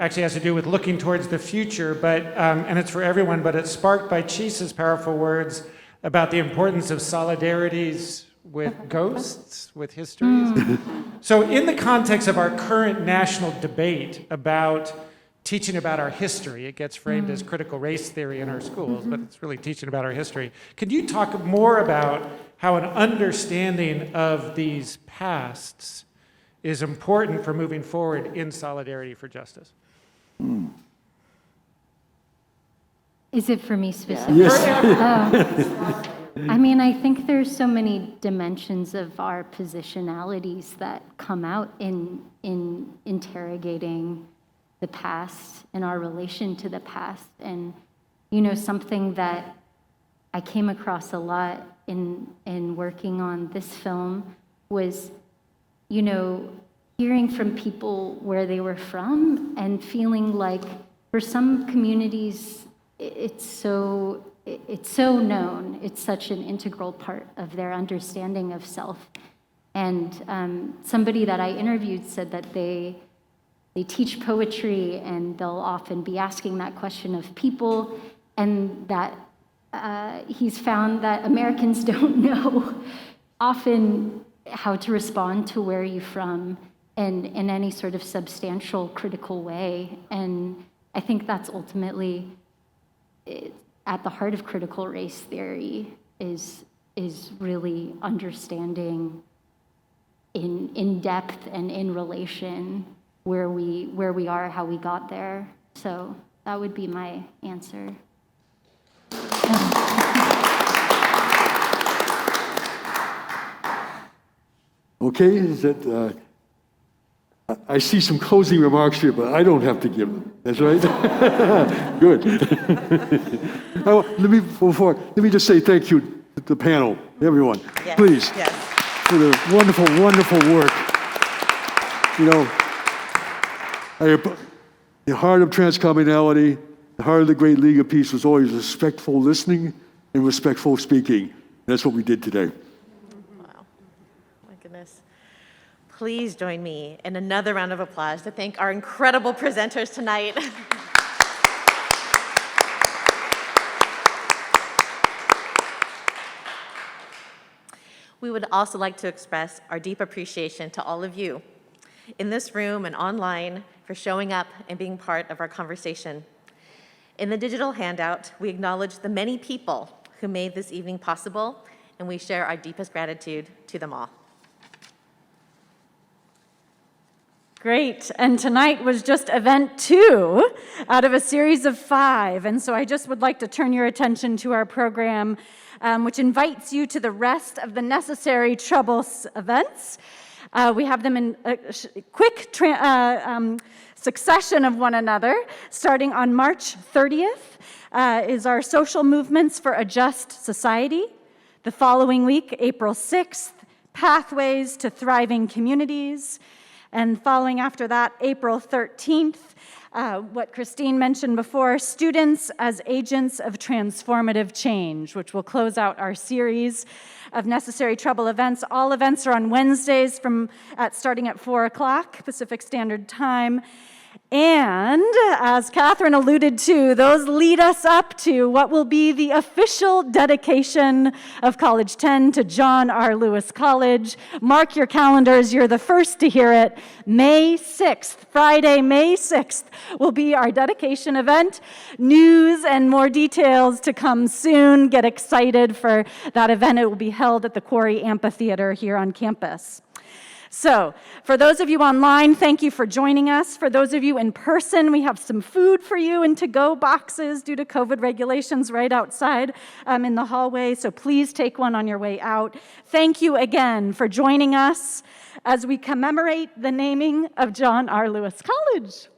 actually has to do with looking towards the future, but and it's for everyone, but it's sparked by Chisa's powerful words about the importance of solidarities with ghosts, with histories. So in the context of our current national debate about teaching about our history, it gets framed as critical race theory in our schools, but it's really teaching about our history. Could you talk more about how an understanding of these pasts is important for moving forward in solidarity for justice? Is it for me specifically? Yes. I mean, I think there's so many dimensions of our positionalities that come out in interrogating the past and our relation to the past. And, something that I came across a lot in working on this film was, hearing from people where they were from and feeling like for some communities, it's so known, it's such an integral part of their understanding of self. And somebody that I interviewed said that they teach poetry and they'll often be asking that question of people, and that he's found that Americans don't know often how to respond to where you're from in any sort of substantial, critical way. And I think that's ultimately at the heart of critical race theory is really understanding in depth and in relation where we are, how we got there. So that would be my answer. Okay, is that, I see some closing remarks here, but I don't have to give them. That's right? Good. Let me just say thank you to the panel, everyone. Yes, Please, yes. for the wonderful, wonderful work. The heart of transcommunality, the heart of the Great League of Peace was always respectful listening and respectful speaking. That's what we did today. Wow, my goodness. Please join me in another round of applause to thank our incredible presenters tonight. We would also like to express our deep appreciation to all of you in this room and online for showing up and being part of our conversation. In the digital handout, we acknowledge the many people who made this evening possible, and we share our deepest gratitude to them all. Great, and tonight was just event 2 out of a series of 5, and so I just would like to turn your attention to our program, which invites you to the rest of the Necessary Trouble events. We have them in a quick succession of one another. Starting on March 30th is our Social Movements for a Just Society. The following week, April 6th, Pathways to Thriving Communities. And following after that, April 13th, what Christine mentioned before, Students as Agents of Transformative Change, which will close out our series of Necessary Trouble events. All events are on Wednesdays starting at 4 o'clock Pacific Standard Time. And as Catherine alluded to, those lead us up to what will be the official dedication of College 10 to John R. Lewis College. Mark your calendars, you're the first to hear it. May 6th, Friday, May 6th, will be our dedication event. News and more details to come soon. Get excited for that event. It will be held at the Quarry Amphitheater here on campus. So, for those of you online, thank you for joining us. For those of you in person, we have some food for you in to-go boxes due to COVID regulations right outside in the hallway, so please take one on your way out. Thank you again for joining us as we commemorate the naming of John R. Lewis College.